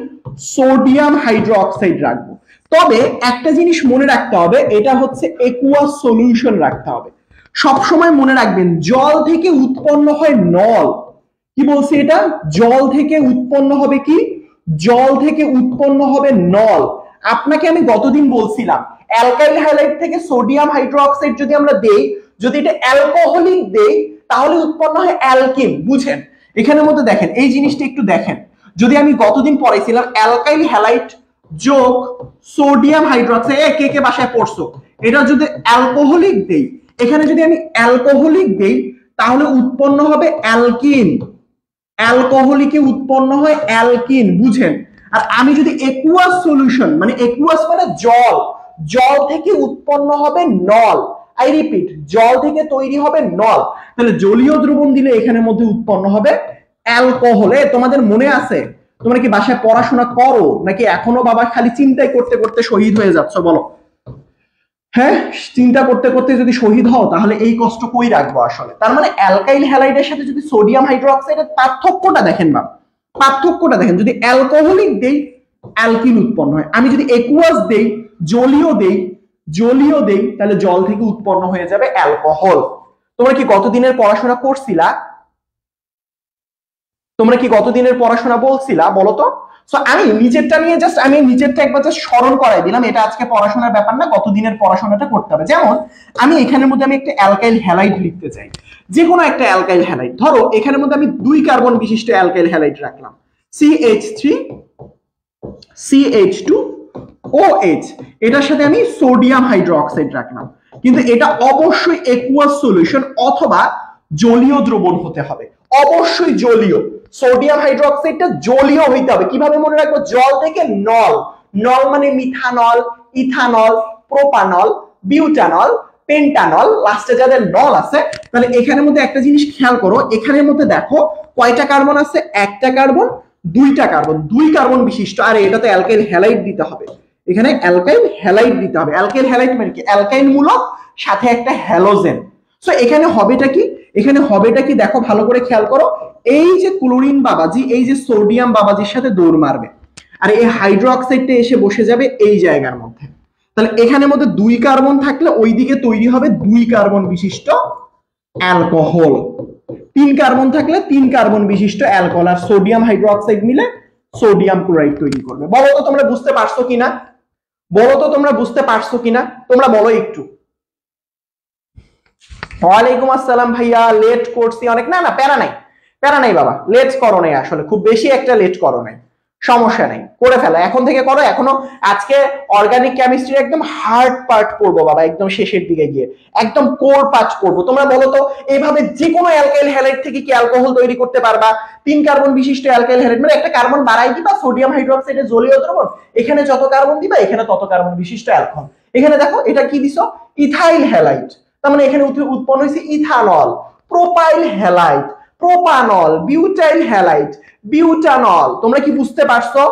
সোডিয়াম হাইড্রোক্সাইড রাখবো। তবে একটা জিনিস মনে রাখতে হবে, এটা হচ্ছে একুয়াস সলিউশন রাখতে হবে। সব সময় মনে রাখবেন জল থেকে উৎপন্ন হয় নল। কি বলছি এটা? জল থেকে উৎপন্ন হবে কি? জল থেকে উৎপন্ন হবে নল। আপনাকে আমি গতদিন বলছিলাম অ্যালকাইল হ্যালাইড থেকে সোডিয়াম হাইড্রোক্সাইড যদি আমরা দেই, যদি এটা অ্যালকোহলিক দেই, তাহলে উৎপন্ন হয় অ্যালকিন। বুঝেন? এখানের মধ্যে দেখেন এই জিনিসটা একটু দেখেন, যদি আমি গতদিন পড়াইছিলাম অ্যালকাইল হ্যালাইড যোগ সোডিয়াম হাইড্রোক্সাইড, কে কে বাসায় পড়ছো, এটা যদি অ্যালকোহলিক দেই, এখানে যদি আমি অ্যালকোহলিক দেই, তাহলে উৎপন্ন হবে অ্যালকিন। অ্যালকোহলিকে উৎপন্ন হয় অ্যালকিন। বুঝেন? আর আমি যদি একুয়াস সলিউশন, মানে একুয়াস মানে জল, জল থেকে উৎপন্ন হবে নল। আই রিপিট, জল থেকে তৈরি হবে নল। তাহলে জলীয় দ্রবণ দিলে এখানের মধ্যে উৎপন্ন হবে অ্যালকোহল। তোমাদের মনে আছে? তোমরা কি বাসায় পড়াশোনা করো, নাকি এখনো বাবা খালি চিন্তাই করতে করতে শহীদ হয়ে যাচ্ছ? বলো। হ্যাঁ, চিন্তা করতে করতে যদি শহীদ হও, তাহলে এই কষ্ট কই রাখবো আসলে? তার মানে অ্যালকাইল হ্যালাইডের সাথে যদি সোডিয়াম হাইড্রোক্সাইডের পার্থক্যটা দেখেন বা পার্থক্যটা দেখেন, যদি অ্যালকোহলিক দেই অ্যালকিন উৎপন্ন হয়, আমি যদি একুয়াস দেই, জলীয় দেই, তাহলে জল থেকে উৎপন্ন হয়ে যাবে অ্যালকোহল। তোমরা কি গতদিনের পড়াশোনা করছিলা? তোমরা কি গতদিনের পড়াশোনা বলছিলা? বলো তো। সো আমি নিজেরটা নিয়ে জাস্ট আমি নিজেরটা একবার জাস্ট স্মরণ করাই দিলাম, এটা আজকে পড়াশোনার ব্যাপার না, গতদিনের পড়াশোনাটা করতে হবে। যেমন আমি এখানের মধ্যে আমি একটা অ্যালকাইল হ্যালাইড লিখতে চাই, যে কোনো একটা অ্যালকাইল হ্যালাইড। ধরো এখানের মধ্যে আমি 2 কার্বন বিশিষ্ট অ্যালকাইল হ্যালাইড রাখলাম, CH3CH2OH, এটার সাথে আমি সোডিয়াম হাইড্রোক্সাইড রাখলাম। কিন্তু এটা অবশ্যই একুয়াস সলিউশন অথবা জলীয় দ্রবণ হতে হবে, অবশ্যই জলীয়। সোডিয়াম হাইড্রোক্সাইডটা জলীয় হইতে হবে। কিভাবে মনে রাখবো? জল থেকে নল, নল মানে মিথানল, ইথানল, প্রোপানল, বিউটানল, পেন্টানল, লাস্টে যাদের নল আছে। তাহলে এখানের মধ্যে একটা জিনিস খেয়াল করো, এখানের মধ্যে দেখো কয়টা কার্বন আছে? একটা কার্বন, 2টা কার্বন, 2 কার্বন বিশিষ্ট। আর এটা তো অ্যালকাইল হ্যালাইড দিতে হবে, এখানে অ্যালকাইল হ্যালাইড দিতে হবে। অ্যালকাইল হ্যালাইড মানে কি? অ্যালকাইল মূলক সাথে একটা হ্যালোজেন। সো এখানে হবেটা কি? এখানে হবেটা কি দেখো ভালো করে খেয়াল করো, এই যে ক্লোরিন বাবাজি, এই যে সোডিয়াম বাবাজির সাথে দৌড় মারবে, আর এই হাইড্রোক্সাইডটা এসে বসে যাবে এই জায়গার মধ্যে। তাহলে এখানের মধ্যে 2 কার্বন থাকলে ওইদিকে তৈরি হবে 2 কার্বন বিশিষ্ট অ্যালকোহল, 3 কার্বন থাকলে 3 কার্বন বিশিষ্ট অ্যালকোহল, আর সোডিয়াম হাইড্রোক্সাইড মিলে সোডিয়াম ক্লোরাইড তৈরি করবে। বলো তো তোমরা বুঝতে পারছো কিনা? বলো তো তোমরা বুঝতে পারছো কিনা? তোমরা বলো একটু। ওয়ালাইকুম আসসালাম ভাইয়া, লেট করছি অনেক। না না, প্যারা নাই, প্যারা নাই বাবা, লেট করো নাই, আসলে খুব বেশি একটা লেট করো নাই, সমস্যা নেই, করে ফেলো, এখন থেকে করো। এখনো আজকে অর্গানিক কেমিস্ট্রির একদম হার্ড পার্ট পড়বো বাবা, একদম শেষের দিকে গিয়ে একদম কোর পার্ট করবো। তোমরা বলো তো এইভাবে যে কোনো অ্যালকাইল হ্যালাইড থেকে কি অ্যালকোহল তৈরি করতে পারবা? 3 কার্বন বিশিষ্ট অ্যালকাইল হ্যালাইড, মানে একটা কার্বন বাড়াই দিবা, সোডিয়াম হাইড্রোক্সাইডের জলীয় দ্রবণ, এখানে যত কার্বন দিবা এখানে তত কার্বন বিশিষ্ট অ্যালকোহল। এখানে দেখো এটা কি দিছো, ইথাইল হ্যালাইড, তার মানে এখানে উৎপন্ন হয়েছে ethanol, propyl halide, propanol, butyl halide, butanol. তোমরা কি বুঝতে পারছো?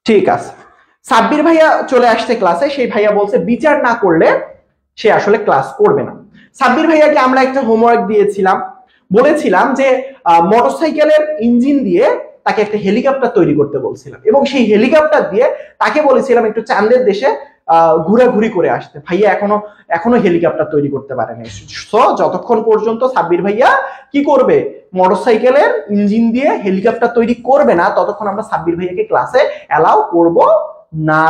ঠিক আছে, সাব্বির ভাইয়া চলে আসছে ক্লাসে, সেই ভাইয়া বলছে বিচার না করলে সে আসলে ক্লাস করবে না। সাব্বির ভাইয়াকে আমরা একটা হোমওয়ার্ক দিয়েছিলাম, বলেছিলাম যে মোটরসাইকেলের ইঞ্জিন দিয়ে তাকে একটা হেলিকপ্টার তৈরি করতে বলছিলাম, এবং সেই হেলিকপ্টার দিয়ে তাকে বলেছিলাম একটু চাঁদের দেশে ঘোরাঘুরি করে আসতে। ভাইয়া এখনো হেলিকপ্টার তৈরি করতে পারেনি। সো যতক্ষণ পর্যন্ত সাব্বির ভাইয়া কি করবে, মোটরসাইকেলের ইঞ্জিন দিয়ে হেলিকপ্টার তৈরি করবে না, ততক্ষণ আমরা সাব্বির ভাইয়াকে ক্লাসে অ্যালাউ করব না।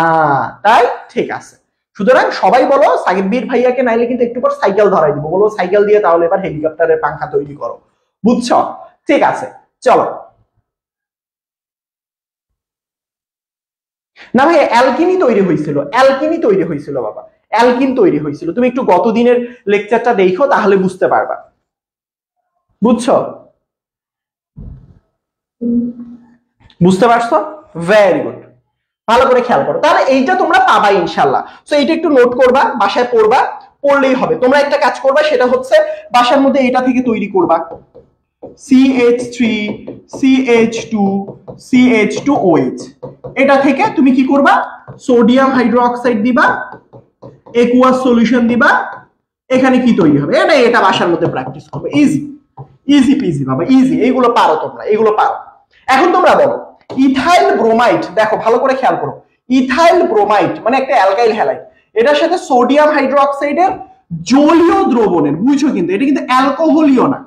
তাই ঠিক আছে, সুতরাং সবাই বলো সাব্বির ভাইয়াকে নাইলে কিন্তু একটু পর সাইকেল ধরাই দিব, বলো সাইকেল দিয়ে তাহলে এবার হেলিকপ্টারের পাংখা তৈরি করো, বুঝছো? ঠিক আছে, চলো। না ভাই, অ্যালকিনি তৈরি হয়েছিল, অ্যালকিনি তৈরি হয়েছিল বাবা, অ্যালকিন তৈরি হয়েছিল। তুমি একটু গত দিনের লেকচারটা দেখো, তাহলে বুঝতে পারবা, বুঝছো? বুঝতে পারছো? ভেরি গুড, ভালো করে খেয়াল করো। তাহলে এইটা তোমরা পাবা ইনশাল্লাহ। সো এইটা একটু নোট করবা, বাসায় পড়বা, পড়লেই হবে। তোমরা একটা কাজ করবা, সেটা হচ্ছে বাসার মধ্যে এটা থেকে তৈরি করবা CH3 CH2 CH2OH। এটা থেকে তুমি কি করবা, সোডিয়াম হাইড্রোক্সাইড দিবা, একুয়াস সলিউশন দিবা, এখানে কি তৈরি হবে এটা বাসার মধ্যে প্র্যাকটিস করবে। ইজি ইজি পিজি বাবা, ইজি, এইগুলো পারো তোমরা, এগুলো পারো। এখন তোমরা বলো ইথাইল ব্রোমাইড, দেখো ভালো করে খেয়াল করো, ইথাইল ব্রোমাইড মানে একটা অ্যালকাইল হ্যালাইড, এটার সাথে সোডিয়াম হাইড্রোক্সাইডের জলীয় দ্রবণের, বুঝছো, কিন্তু এটা কিন্তু অ্যালকোহলীয় না।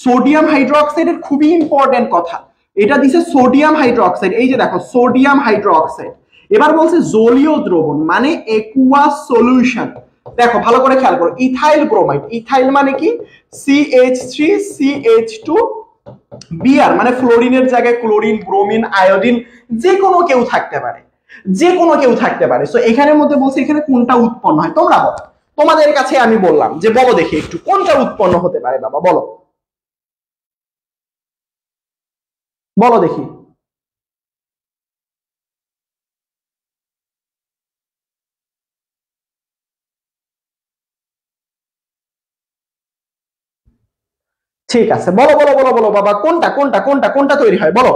সোডিয়াম হাইড্রোক্সাইডের খুবই ইম্পর্টেন্ট কথা, এটা দিছে সোডিয়াম হাইড্রোক্সাইড, এই যে দেখো সোডিয়াম হাইড্রোক্সাইড। এবার বলছে জলীয় দ্রবণ মানে একুয়াস সলিউশন। দেখো ভালো করে খেয়াল করো, ইথাইল ব্রোমাইড, ইথাইল মানে কি, CH3CH2 বিআর মানে ফ্লোরিনের জায়গায় ক্লোরিন, ব্রোমিন, আয়োডিন, যে কোনো কেউ থাকতে পারে, যে কোনো কেউ থাকতে পারে। সো এখানের মধ্যে বলছে এখানে কোনটা উৎপন্ন হয়, তোমরা বলো। তোমাদের কাছে আমি বললাম যে বলো দেখি একটু কোনটা উৎপন্ন হতে পারে বাবা, বলো বলো দেখি। ঠিক আছে, বলো বলো বলো বলো বাবা, কোনটা কোনটা কোনটা কোনটা তৈরি হয়, বলো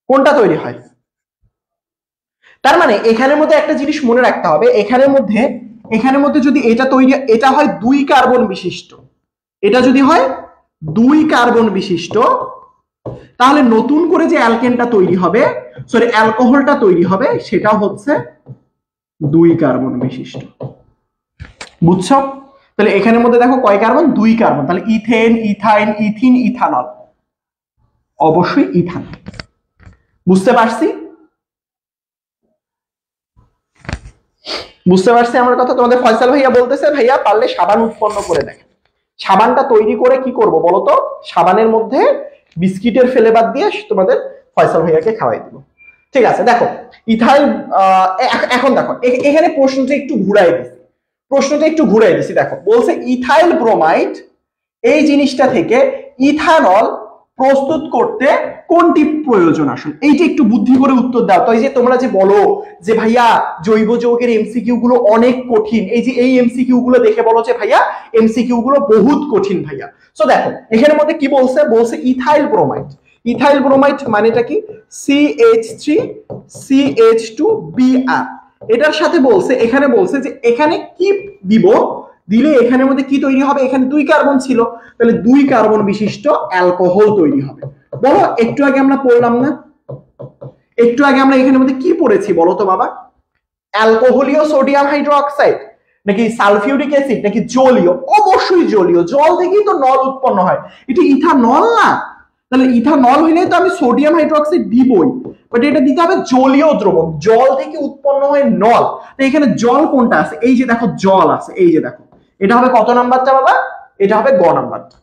কোনটা তৈরি হয়। তার মানে এখানের মধ্যে একটা জিনিস মনে রাখতে হবে, এখানের মধ্যে যদি এটা তৈরি, এটা হয় 2 কার্বন বিশিষ্ট, এটা যদি হয় 2 কার্বন বিশিষ্ট, তাহলে নতুন করে যে অ্যালকেনটা তৈরি হবে, সরি অ্যালকোহলটা তৈরি হবে, সেটা হচ্ছে 2 কার্বন বিশিষ্ট, বুঝছো? তাহলে এখানের মধ্যে দেখো কয় কার্বন, 2 কার্বন, তাহলে ইথেন, ইথাইন, ইথিন, ইথানল, অবশ্যই ইথান। বুঝতে পারছি? বুঝতে পারছি আমার কথা? তোমাদের ফয়সাল ভাইয়া বলতেছে ভাইয়া পারলে সাবান উৎপন্ন করে দেখেন। সাবানটা তৈরি করে কি করব বলতো, সাবানের মধ্যে বিস্কিটের ফ্লেভার দিয়ে তোমাদের ফয়সাল ভাইয়াকে খাওয়াই দিব। ঠিক আছে, দেখো ইথাইল, এখন দেখো এখানে প্রশ্নটা একটু ঘুরাই দিছি, দেখো বলছে ইথাইল ব্রোমাইড এই জিনিসটা থেকে ইথানল প্রস্তুত করতে কোনটি প্রয়োজন, আসলে এইটা একটু বুদ্ধি করে উত্তর দাও। তো এই যে তোমরা যে বলো যে ভাইয়া জৈব যৌগের এমসিকিউ গুলো অনেক কঠিন, এই যে এই এমসিকিউ গুলো দেখে বলো যে ভাইয়া এমসিকিউ গুলো বহুত কঠিন ভাইয়া। সো দেখো এখানের মধ্যে কি বলছে, বলছে ইথাইল ব্রোমাইড, ইথাইল ব্রোমাইড মানেটা কি, CH3CH2Br। এটার সাথে বলছে, এখানে বলছে যে এখানে কি দিব, দিলে এখানের মধ্যে কি তৈরি হবে, এখানে 2 কার্বন ছিল, তাহলে 2 কার্বন বিশিষ্ট অ্যালকোহল তৈরি হবে। বলো একটু আগে আমরা পড়লাম না, একটু আগে আমরা এখানের মধ্যে কি পড়েছি বলো তো বাবা, অ্যালকোহলীয় সোডিয়াম হাইড্রোক্সাইড নাকি সালফিউরিক অ্যাসিড নাকি জলীয়? অবশ্যই জলীয়, জল থেকেই তো নল উৎপন্ন হয়, এটা ইথানল না? তাহলে ইথানল হইলে তো আমি সোডিয়াম হাইড্রোক্সাইড দিবই, বাট এটা দিতে হবে জলীয় দ্রবণ, জল থেকে উৎপন্ন হয় নল। তো এখানে জল কোনটা আছে, এই যে দেখো জল আছে, এই যে দেখো, এটা হবে কত নাম্বারটা বাবা, এটা হবে গ নাম্বারটা।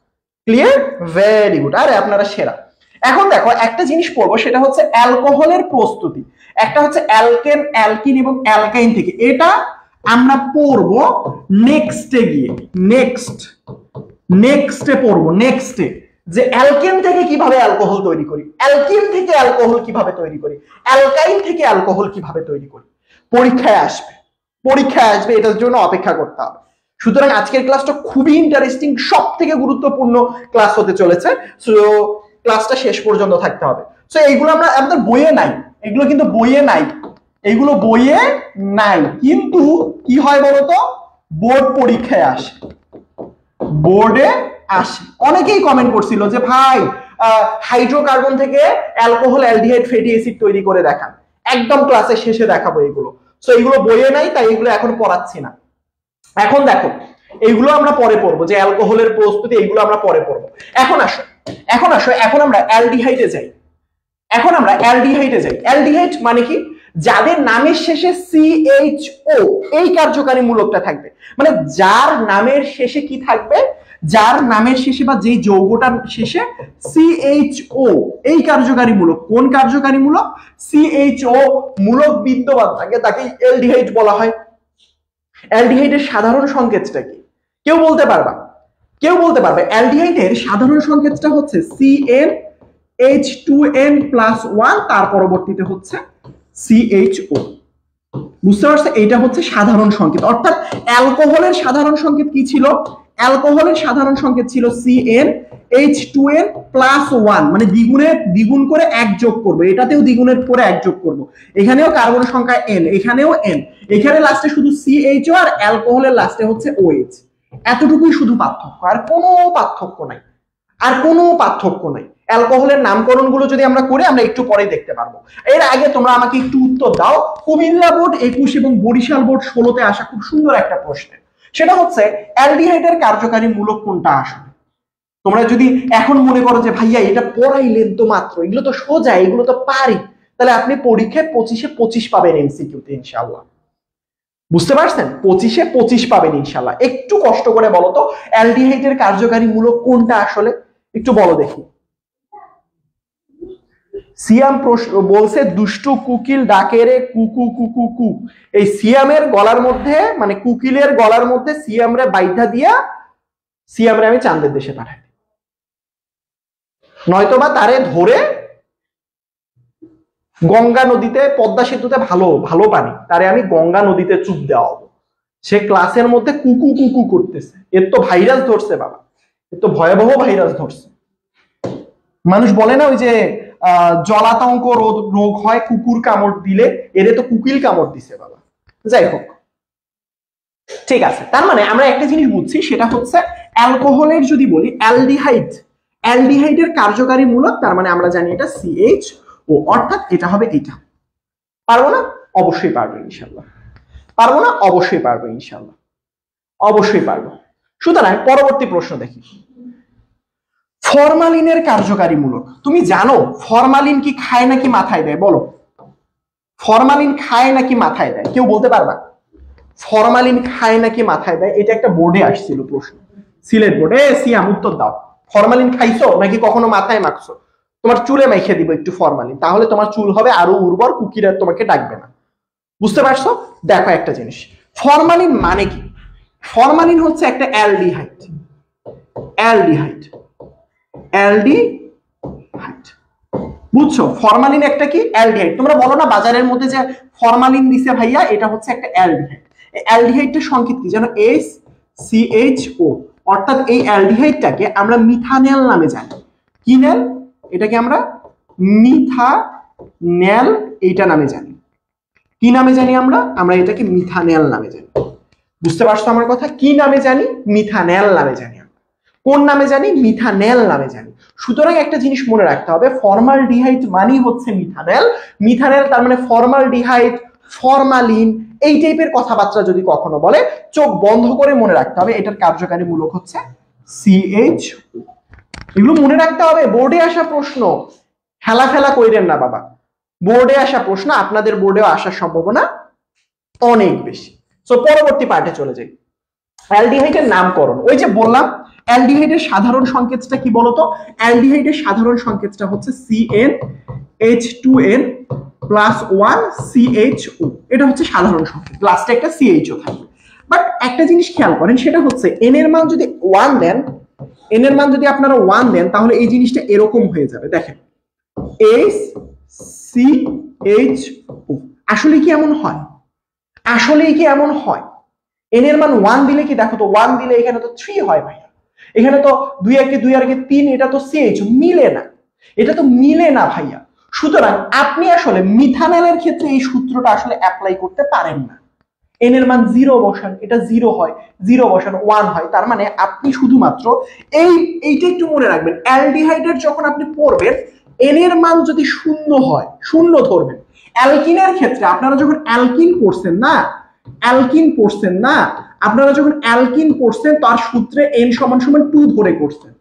ক্লিয়ার? ভেরি গুড, আরে আপনারা সেরা। এখন দেখো একটা জিনিস পড়বো, সেটা হচ্ছে অ্যালকোহলের প্রস্তুতি। একটা হচ্ছে অ্যালকেন, অ্যালকিন এবং অ্যালকাইন থেকে, এটা আমরা পড়বো নেক্সটে গিয়ে। নেক্সটে পড়বো, নেক্সটে যে অ্যালকেন থেকে কিভাবে অ্যালকোহল তৈরি করি, অ্যালকিন থেকে অ্যালকোহল কিভাবে তৈরি করি, অ্যালকাইন থেকে অ্যালকোহল কিভাবে তৈরি করি। পরীক্ষায় আসবে, এটার জন্য অপেক্ষা করতে হবে। সুতরাং আজকের ক্লাসটা খুবই ইন্টারেস্টিং, সব থেকে গুরুত্বপূর্ণ ক্লাস হতে চলেছে। সো ক্লাসটা শেষ পর্যন্ত থাকতে হবে। সো এইগুলো আমাদের বইয়ে নাই, এগুলো কিন্তু বইয়ে নাই, এগুলো বইয়ে নাই, কিন্তু কি হয় বলতো, বোর্ড পরীক্ষায় আসে, বোর্ডে আসে। অনেকেই কমেন্ট করছিল যে ভাই হাইড্রোকার্বন থেকে অ্যালকোহল, অ্যালডিহাইড, ফ্যাটি অ্যাসিড তৈরি করে দেখান। একদম ক্লাসের শেষে দেখাবো এগুলো। সো এগুলো বইয়ে নাই, তাই এগুলো এখন পড়াচ্ছি না। এখন দেখো এইগুলো আমরা পরে পড়বো, যে অ্যালকোহলের প্রস্তুতি, এইগুলো আমরা পরে পড়বো। এখন আমরা অ্যালডিহাইডে যাই। অ্যালডিহাইড মানে কি? যাদের নামের শেষে CHO এই কার্যকারী মূলকটা থাকবে, মানে যার নামের শেষে কি থাকবে, যার নামের শেষে বা যে যৌগটার শেষে CHO এই কার্যকারী মূলক। কোন কার্যকারী মূলক? CHO মূলক বিদ্যমান থাকে, তাকে অ্যালডিহাইড বলা হয়। অ্যালডিহাইডের সাধারণ সংকেতটা কি? কেউ বলতে পারবে? অ্যালডিহাইডের সাধারণ সংকেতটা হচ্ছে CnH2n+1, তার পরবর্তীতে হচ্ছে CHO। বুঝতে পারছো? এইটা হচ্ছে সাধারণ সংকেত। অর্থাৎ অ্যালকোহলের সাধারণ সংকেত কি ছিল? অ্যালকোহলের সাধারণ সংকেত ছিল CnH2n+1, মানে দ্বিগুণ করে 1 যোগ করব, এটাতেও দ্বিগুণের করে 1 যোগ করব, এখানেও কার্বন সংখ্যা n, এখানেও n, এখানে লাস্টে শুধু CHO আর অ্যালকোহলের লাস্টে হচ্ছে OH। এতটুকুই শুধু পার্থক্য, আর কোনো পার্থক্য নাই। অ্যালকোহলের নামকরণ গুলো যদি আমরা করি, আমরা একটু পরে দেখতে পারবো। এর আগে তোমরা আমাকে একটু উত্তর দাও, কুমিল্লা বোর্ড 21 এবং বরিশাল বোর্ড 16-তে আসা খুব সুন্দর একটা প্রশ্ন, সেটা হচ্ছে অ্যালডিহাইডের কার্যকারী মূলক কোনটা আসলে। তোমরা যদি এখন মনে করো যে ভাইয়া এটা পড়াইলেন তো মাত্র, এগুলো তো সোজা, এগুলো তো পারি, তাহলে আপনি পরীক্ষায় 25-এ 25 পাবেন এমসিকিউতে ইনশাআল্লাহ। বুঝতে পারছেন? 25-এ 25 পাবেন ইনশাআল্লাহ। একটু কষ্ট করে বলো তো অ্যালডিহাইডের কার্যকারী মূলক কোনটা আসলে, একটু বলো দেখি। সিয়াম বলছে দুষ্টু কুকিল ডাকে রে কুকু কুকু কু। এই সিয়ামের গলার মধ্যে, মানে কুকিলের গলার মধ্যে সিয়ামরে বাইধা দিয়া সিয়ামরে আমি চাঁদের দেশে পাঠাই, নয়তোবা তারে ধরে গঙ্গা নদীতে, পদ্মা সেতুতে ভালো পানি, তারে আমি গঙ্গা নদীতে চুপ দেওয়া হবো। সে ক্লাসের মধ্যে কুকু কুকু করতেছে, এর তো ভাইরাস ধরছে বাবা, এর তো ভয়াবহ ভাইরাস ধরছে। মানুষ বলে না ওই যে জলাতঙ্ক রোগ হয় কুকুর কামড় দিলে, এরে তো কুকিল কামড় দিছে বাবা। যাই হোক, ঠিক আছে। তার মানে আমরা একটা জিনিস বুঝছি, সেটা হচ্ছে অ্যালকোহলের যদি বলি অ্যালডিহাইডের কার্যকারী মূলক, তার মানে আমরা জানি এটা CHO, অর্থাৎ এটা হবে এটা। পারবো না? অবশ্যই পারবো ইনশাআল্লাহ। পারবো না? অবশ্যই পারবো ইনশাআল্লাহ, অবশ্যই পারবো। সুতরাং পরবর্তী প্রশ্ন দেখি, ফরমালিনের কার্যকারী মূলক। তুমি জানো ফরমালিন কি খায় নাকি মাথায় দেয়? বলো, ফরমালিন খায় নাকি মাথায় দেয়? কেউ বলতে পারবা? ফরমালিন খায় নাকি মাথায় দেয়? এটা একটা বোর্ডে আসছিল প্রশ্ন, সিলেট বোর্ডে। সিয়াম উত্তর দাও, ফরমালিন খাইছো নাকি কখনো মাথায় মাখছো? তোমার চুলে মাইখে দিব একটু ফরমালিন, তাহলে তোমার চুল হবে আরো উর্বর, কুকিরা তোমাকে ডাকবে না। বুঝতে পারছো? দেখো একটা জিনিস, ফরমালিন মানে কি? ফরমালিন হচ্ছে একটা অ্যালডিহাইড। বুঝছো? ফরমালিন একটা কি? অ্যালডিহাইড। তোমরা বলো না বাজারের মধ্যে যে ফরমালিন দিছে ভাইয়া, এটা হচ্ছে একটা অ্যালডিহাইড। এই অ্যালডিহাইডের সংকেত কি জানো? SCHO। অর্থাৎ এই অ্যালডিহাইডটাকে আমরা মিথানেল নামে জানি। কি নেল? এটাকে আমরা মিথানেল এইটা নামে জানি। কি নামে জানি আমরা? এটাকে মিথানেল নামে জানি। বুঝতে পারছো আমার কথা? কি নামে জানি? মিথানেল নামে জানি। কোন নামে জানি? মিথানেল নামে জানি। সুতরাং একটা জিনিস মনে রাখতে হবে, ফর্মালডিহাইড মানেই হচ্ছে মিথানেল। মিথানেল তার মানে ফর্মালডিহাইড, ফরমালিন, এই টাইপের কথাবার্তা যদি কখনো বলে, চোখ বন্ধ করে মনে রাখতে হবে এটার কার্যকারী মূলক হচ্ছে CHO। এগুলো মনে রাখতে হবে, বোর্ডে আসা প্রশ্ন, হেলাফেলা কইরেন না বাবা। বোর্ডে আসা প্রশ্ন, আপনাদের বোর্ডেও আসার সম্ভাবনা অনেক বেশি। সো পরবর্তী পার্টে চলে যাই, অ্যালডিহাইডের নামকরণ। ওই যে বললাম অ্যালডিহাইডের সাধারণ সংকেতটা কি বলতো? অ্যালডিহাইডের সাধারণ সংকেতটা হচ্ছে CnH2n প্লাস 1 CHO। এটা হচ্ছে সাধারণ সংকেত, লাস্টে একটা CHO থাকবে। বাট একটা জিনিস খেয়াল করেন, সেটা হচ্ছে n এর মান যদি 1 দেন, n এর মান যদি আপনারা 1 দেন, তাহলে এই জিনিসটা এরকম হয়ে যাবে। দেখেন HCHO। আসলে কি এমন হয়? আসলেই কি এমন হয়? n এর মান 1 দিলে কি, দেখো তো 1 দিলে এখানে তো 3 হয় ভাইয়া, এখানে তো 2 একে 2 আর একে 3, এটা তো CH মিলে না, এটা তো মিলে না ভাইয়া। সুতরাং আপনি আসলে মিথানলের ক্ষেত্রে এই সূত্রটা আসলে অ্যাপ্লাই করতে পারেন না। n এর মান 0 বসান, এটা 0 হয়, 0 বসান 1 হয়। তার মানে আপনি শুধুমাত্র এইটা একটু মনে রাখবেন, অ্যালডিহাইডের যখন আপনি পড়বেন n এর মান যদি 0 হয়, 0 ধরবেন। অ্যালকিনের ক্ষেত্রে আপনারা যখন অ্যালকিন পড়ছেন না, আপনারা যখন অ্যালকিন পড়ছেন তার সূত্রে n সমান সমান 2 ধরে করছেন।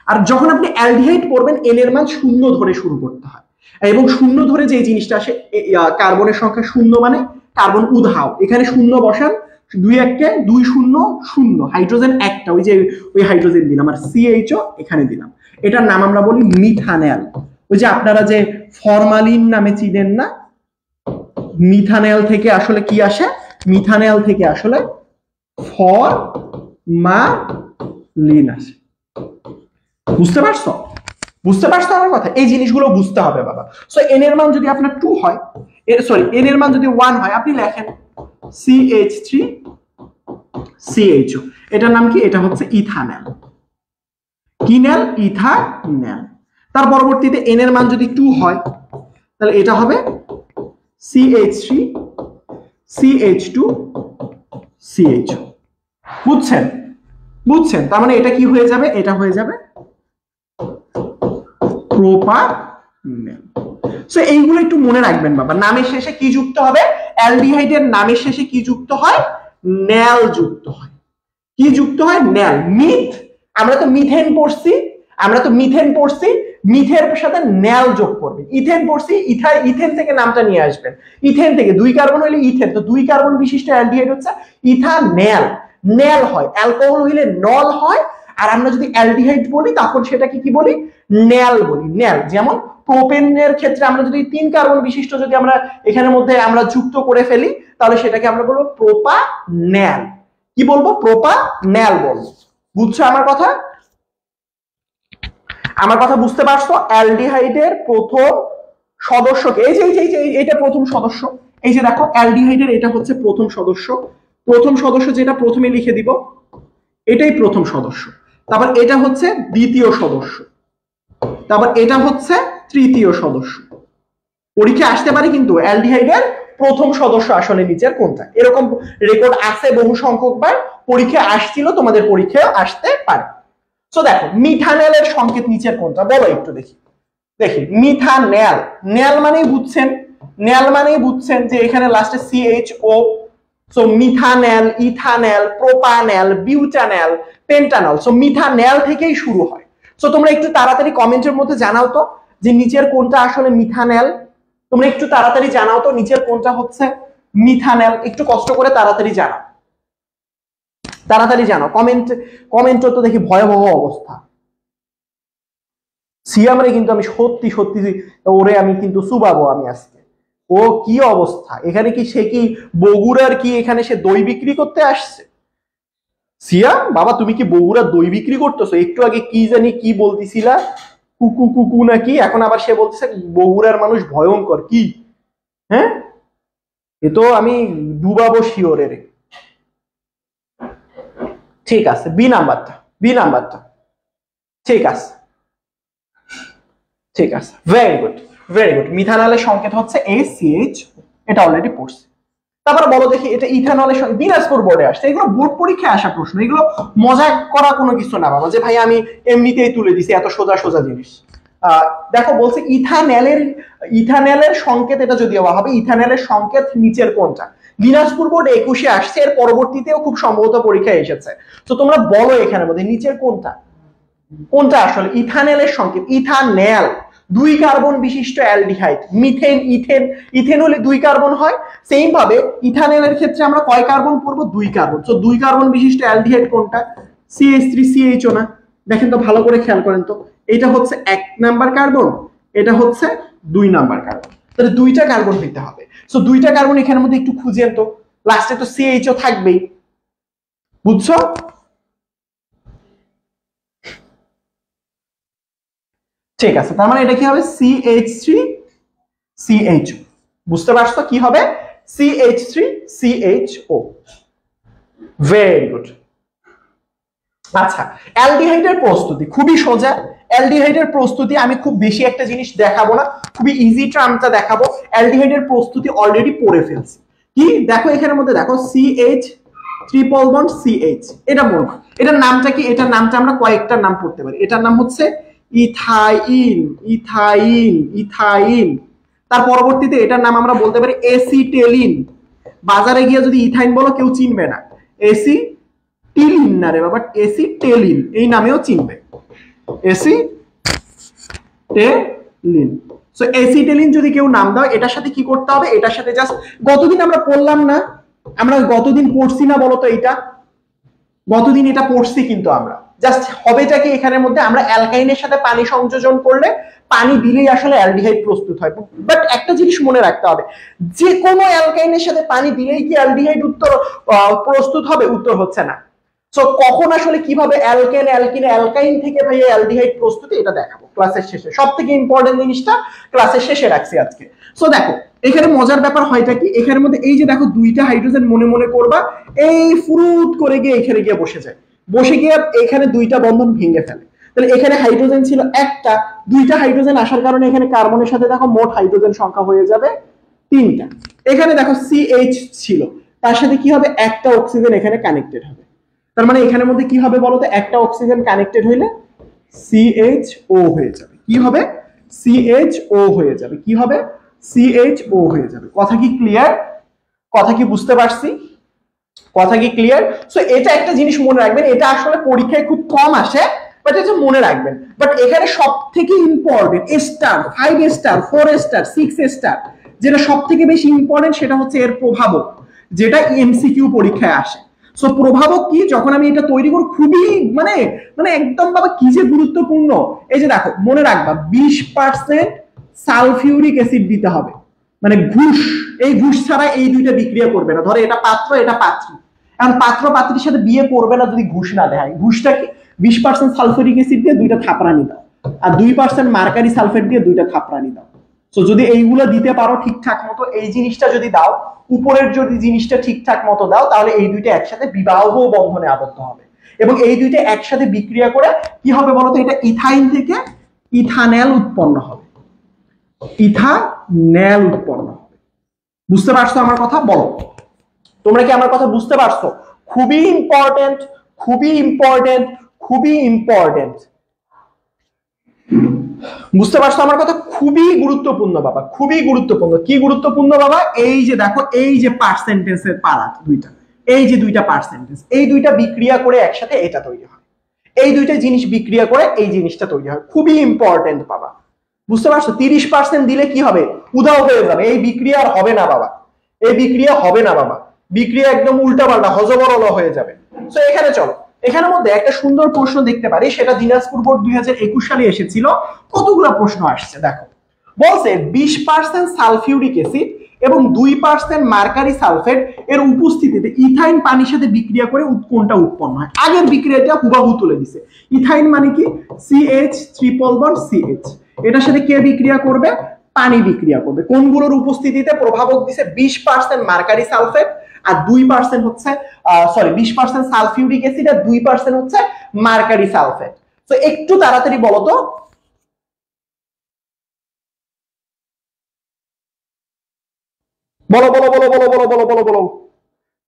আর যখন আপনি অ্যালডিহাইড পড়বেন n এর মান 0 ধরে শুরু করতে হয়, এবং 0 ধরে যে জিনিসটা আসে, কার্বনের সংখ্যা 0 মানে কার্বন উধাও, এখানে 0 বসান, 2 একে 2 0 0, হাইড্রোজেন একটা, ওই হাইড্রোজেন দিলাম, আর CHO এখানে দিলাম। এটার নাম আমরা বলি মিথানেল। ওই যে আপনারা যে ফরমালিন নামে চিনেন না, মিথানেল থেকে আসলে কি আসে? মিথানেল থেকে আসলে ফরমালিন আসে। বুঝতে পারছো? বুঝতে পারছো আমার কথা? এই জিনিসগুলো বুঝতে হবে বাবা। সো n এর মান যদি আপনার 2 হয়, n এর মান যদি 1 হয়, আপনি লেখেন CH3CHO। এটার নাম কি? এটা হচ্ছে ইথানেল। কি নেল? ইথানেল। তার পরবর্তীতে n এর মান যদি 2 হয়, তাহলে এটা হবে CH3CH2CHO। বুঝছেন? তার মানে এটা কি হয়ে যাবে? এটা হয়ে যাবে প্রোপানেল। সো এইগুলো একটু মনে রাখবেন বাবা। নামের শেষে কি যুক্ত হবে? অ্যালডিহাইডের নামের শেষে কি যুক্ত হয়? নেল যুক্ত হয়। কি যুক্ত হয়? নেল। মিথ, আমরা তো মিথেন পড়ছি, মিথের সাথে নেল যোগ করবে। ইথেন পড়ছি, ইথেন থেকে নামটা নিয়ে আসবেন। ইথেন থেকে 2 কার্বন হইলে ইথেন, তো 2 কার্বন বিশিষ্ট অ্যালডিহাইড হচ্ছে ইথানেল। নেল হয়, অ্যালকোহল হইলে নল হয়, আর আমরা যদি অ্যালডিহাইড বলি তখন সেটাকে কি বলি? নেল বলি। নেল। যেমন প্রোপেনের ক্ষেত্রে আমরা যদি 3 কার্বন বিশিষ্ট যদি আমরা এখানের মধ্যে আমরা যুক্ত করে ফেলি, তাহলে সেটাকে আমরা বলবো প্রোপানেল। কি বলবো? প্রোপানেল বলবো। বুঝছো আমার কথা? বুঝতে পারছো? অ্যালডিহাইডের প্রথম সদস্যকে, এই যে এটা প্রথম সদস্য, এই যে দেখো অ্যালডিহাইডের এটা হচ্ছে প্রথম সদস্য। যেটা প্রথমে লিখে দিব, এটাই প্রথম সদস্য। তারপর এটা হচ্ছে দ্বিতীয় সদস্য, তারপর এটা হচ্ছে তৃতীয় সদস্য। পরীক্ষা আসতে পারে কিন্তু অ্যালডিহাইডের প্রথম সদস্য আসলে নিচের কোনটা, এরকম রেকর্ড আছে বহু সংখ্যকবার, পরীক্ষা আসছিল, তোমাদের পরীক্ষায় আসতে পারে। সো দেখো মিথানেলের সংকেত নিচের কোনটা বলো একটু দেখি। মিথানেল, নেল মানেই বুঝছেন যে এখানে লাস্টে CHO। So methanal, ethanal, propanal, butanal, pentanal. So methanal থেকেই শুরু হয়। সো তোমরা একটু তাড়াতাড়ি কমেন্টের মধ্যে জানাও তো যে নিচের কোনটা আসলে মিথানেল। তোমরা একটু তাড়াতাড়ি জানাও তো নিচের কোনটা হচ্ছে মিথানেল। একটু কষ্ট করে তাড়াতাড়ি জানাও। কমেন্ট তো দেখি ভয়াবহ অবস্থা। সিয়ামরে কিন্তু আমি সত্যি ওরে আমি কিন্তু চুবাবো আমি আজকে। ও কি অবস্থা! এখানে কি সে কি বগুড়ার কি এখানে সে দই বিক্রি করতে আসছে? সিয়াম বাবা, তুমি কি বগুড়ার দই বিক্রি করতেছো? একটু আগে কি জানি কি বলতেছিলা, কুকু নাকি, এখন আবার সে বলতেছে বগুড়ার মানুষ ভয়ঙ্কর। কি? হ্যাঁ, এ তো আমি ডুবাবো শিওরের। ঠিক আছে, বি নাম্বারটা ঠিক আছে, ভেরি গুড। মিথানলের সংকেত হচ্ছে ACH, এটা অলরেডি পড়ছি। তারপরে বলো দেখি, এটা ইথানলের সঙ্গে দিনাজপুর বোর্ডে আসছে। এগুলো বোর্ড পরীক্ষায় আসা প্রশ্ন, এগুলো মজা করা কোনো কিছু না বাবা, যে ভাই আমি এমনিতেই তুলে দিছি এত সোজা জিনিস। দেখো বলছে ইথানেলের সংকেত, এটা যদিও হবে ইথানেলের সংকেত নিচের কোনটা। দিনাজপুর বোর্ড 21-এ আসছে, এর পরবর্তীতেও খুব সম্ভবত পরীক্ষায় এসেছে। তো তোমরা বলো এখানে মধ্যে নিচের কোনটা আসলে ইথানেলের সংকেত। ইথানেল 2 কার্বন বিশিষ্ট অ্যালডিহাইড। ইথেন হলে 2 কার্বন হয়। সেম ভাবে ইথানেলের ক্ষেত্রে আমরা কয় কার্বন পড়বো? 2 কার্বন। সো 2 কার্বন বিশিষ্ট অ্যালডিহাইড কোনটা? CH3CHO না? দেখেন তো ভালো করে খেয়াল করেন তো, এটা হচ্ছে 1 নাম্বার কার্বন, এটা হচ্ছে 2 নাম্বার কার্বন, তাহলে দুইটা কার্বন হইতে হবে। সো দুইটা কার্বন এখানের মধ্যে একটু খুঁজেন তো, লাস্টে তো CHO থাকবেই, বুঝছো? ঠিক আছে, তার মানে এটা কি হবে CH3CHO, বুঝতে পারছো কি হবে? CH3CHO। Very good. আচ্ছা, অ্যালডিহাইডের প্রস্তুতি খুবই সোজা। অ্যালডিহাইডের প্রস্তুতি আমি খুব বেশি একটা জিনিস দেখাবো না, খুবই ইজি টার্মটা দেখাবো। অ্যালডিহাইডের প্রস্তুতি অলরেডি পড়ে ফেলছি। কি দেখো এখানের মধ্যে, দেখো CH ট্রিপল বন্ড CH, এটা বলবো এটার নামটা কি? এটার নামটা আমরা কয়েকটা নাম পড়তে পারি। এটার নাম হচ্ছে ইথাইন, ইথাইন, ইথাইন। তার পরবর্তীতে এটার নাম আমরা বলতে পারি এসিটেলিন। বাজারে গিয়ে যদি ইথাইন বলো কেউ চিনবে না, এসিটিলিন না রে বাবা, এসিটেলিন এই নামেও চিনবে, এসিটেলিন। সো এসিটেলিন যদি কেউ নাম দাও, এটার সাথে কি করতে হবে? এটার সাথে জাস্ট গতদিন আমরা পড়লাম না, আমরা গতদিন পড়ছি না বলতো? এইটা গতদিন এটা পড়ছি, কিন্তু আমরা জাস্ট হবেটা কি এখানের মধ্যে, আমরা অ্যালকাইনের সাথে পানি সংযোজন করলে পানি দিলেই আসলে অ্যালডিহাইড প্রস্তুত হয়। বাট একটা জিনিস মনে রাখতে হবে, যে কোনো অ্যালকাইনের সাথে পানি দিলেই কি অ্যালডিহাইড প্রস্তুত হবে? উত্তর হচ্ছে না। সো কখন আসলে কিভাবে অ্যালকেন, অ্যালকিন, অ্যালকাইন থেকে ভাই অ্যালডিহাইড প্রস্তুতি, এটা দেখাবো ক্লাসের শেষে। সবথেকে ইম্পর্টেন্ট জিনিসটা ক্লাসের শেষে রাখছি আজকে। সো দেখো এখানে মজার ব্যাপার হয়টা কি, এখানের মধ্যে এই যে দেখো দুইটা হাইড্রোজেন মনে মনে করবা, এই ফুরুত করে গিয়ে এখানে গিয়ে বসে যায়, বসে গিয়ে এখানে দুইটা বন্ধন ভেঙে ফেলে। তাহলে এখানে হাইড্রোজেন ছিল একটা, দুইটা হাইড্রোজেন আসার কারণে এখানে কার্বনের সাথে দেখো মোট হাইড্রোজেন সংখ্যা হয়ে যাবে 3টা। এখানে দেখো CH ছিল, তার সাথে কি হবে? একটা অক্সিজেন এখানে কানেক্টেড হবে। তার মানে এখানের মধ্যে কি হবে বলতো? একটা অক্সিজেন কানেক্টেড হইলে CHO হয়ে যাবে। কি হবে? CHO হয়ে যাবে। কি হবে? CHO হয়ে যাবে। কথা কি ক্লিয়ার? কথা কি বুঝতে পারছি? কথা কি ক্লিয়ার? সো এটা একটা জিনিস মনে রাখবেন, এটা আসলে পরীক্ষায় খুব কম আসে, বাট এটা মনে রাখবেন। বাট এখানে সব থেকে important star, 5 star, 4 star, 6 star, যেটা সব থেকে বেশি ইম্পর্টেন্ট সেটা হচ্ছে এর প্রভাবক, যেটা এমসিকিউ পরীক্ষায় আসে। সো প্রভাবক কি? যখন আমি এটা তৈরি করি খুবই মানে মানে একদম বাবা কি যে গুরুত্বপূর্ণ। এই যে দেখো মনে রাখবা 20% সালফিউরিক অ্যাসিড দিতে হবে, মানে ঘুষ, এই ঘুষ ছাড়া এই দুইটা বিক্রিয়া করবে না। ধরো এটা পাত্র, এটা পাত্রী, এখন পাত্র পাত্রীর সাথে বিয়ে করবে না যদি ঘুষ না দেয়। ঘুষটা কি? 20% সালফিউরিক অ্যাসিড দিয়ে 2টা থাপড়ানি দাও, আর 2% মার্কারি সালফেট দিয়ে 2টা থাপড়ানি দাও। তো যদি এইগুলো দিতে পারো ঠিকঠাক মতো, এই জিনিসটা যদি দাও, উপরের যদি জিনিসটা ঠিকঠাক মতো দাও, তাহলে এই দুইটা একসাথে বিবাহ বন্ধনে আবদ্ধ হবে, এবং এই দুইটা একসাথে বিক্রিয়া করে কি হবে বলতো? এটা ইথাইন থেকে ইথানেল উৎপন্ন হবে, ইথানেল উৎপন্ন হবে। বুঝতে পারছো আমার কথা? বলো তোমরা কি আমার কথা বুঝতে পারছো? খুবই ইম্পর্টেন্ট, খুবই ইম্পর্টেন্ট, খুবই ইম্পর্টেন্ট। বুঝতে পারছো আমার কথা? খুবই গুরুত্বপূর্ণ বাবা, খুবই গুরুত্বপূর্ণ। কি গুরুত্বপূর্ণ বাবা? এই যে দেখো, এই যে পার্সেন্টেজের পারা দুইটা, এই যে দুইটা পার্সেন্টেজ, এই দুইটা বিক্রিয়া করে একসাথে এটা তৈরি হয়, এই দুইটা জিনিস বিক্রিয়া করে এই জিনিসটা তৈরি হয়। খুবই ইম্পর্টেন্ট বাবা, বুঝতে পারছো? 30% দিলে কি হবে? উধাও হয়ে যাবে, এই বিক্রিয়া আর হবে না বাবা, এই বিক্রিয়া হবে না বাবা, বিক্রিয়া একদম উল্টা পাল্টা হজবরল হয়ে যাবে। তো এখানে চলো, এখানের মধ্যে একটা সুন্দর প্রশ্ন দেখতে পারি, সেটা দিনাজপুর বোর্ড 2021 সালে এসেছিল। কতগুলো প্রশ্ন আসছে দেখো। বলছে 20% সালফিউরিক অ্যাসিড এবং 2% মার্কারি সালফেট এর উপস্থিতিতে ইথাইন পানির সাথে বিক্রিয়া করে কোনটা উৎপন্ন হয়? আগের বিক্রিয়াটা হুবহু তুলে দিছে। ইথাইন মানে কি? CH ট্রিপল বন্ড CH, এটার সাথে কে বিক্রিয়া করবে? পানি বিক্রিয়া করবে। কোনগুলোর উপস্থিতিতে? প্রভাবক দিছে 20% মার্কারি সালফেট আর 2% হচ্ছে 20% সালফিউরিক অ্যাসিড আর 2% হচ্ছে মার্কারি সালফেট। তো একটু তাড়াতাড়ি বলো তো, বলো বলো বলো বলো বলো বলো বলো বলো।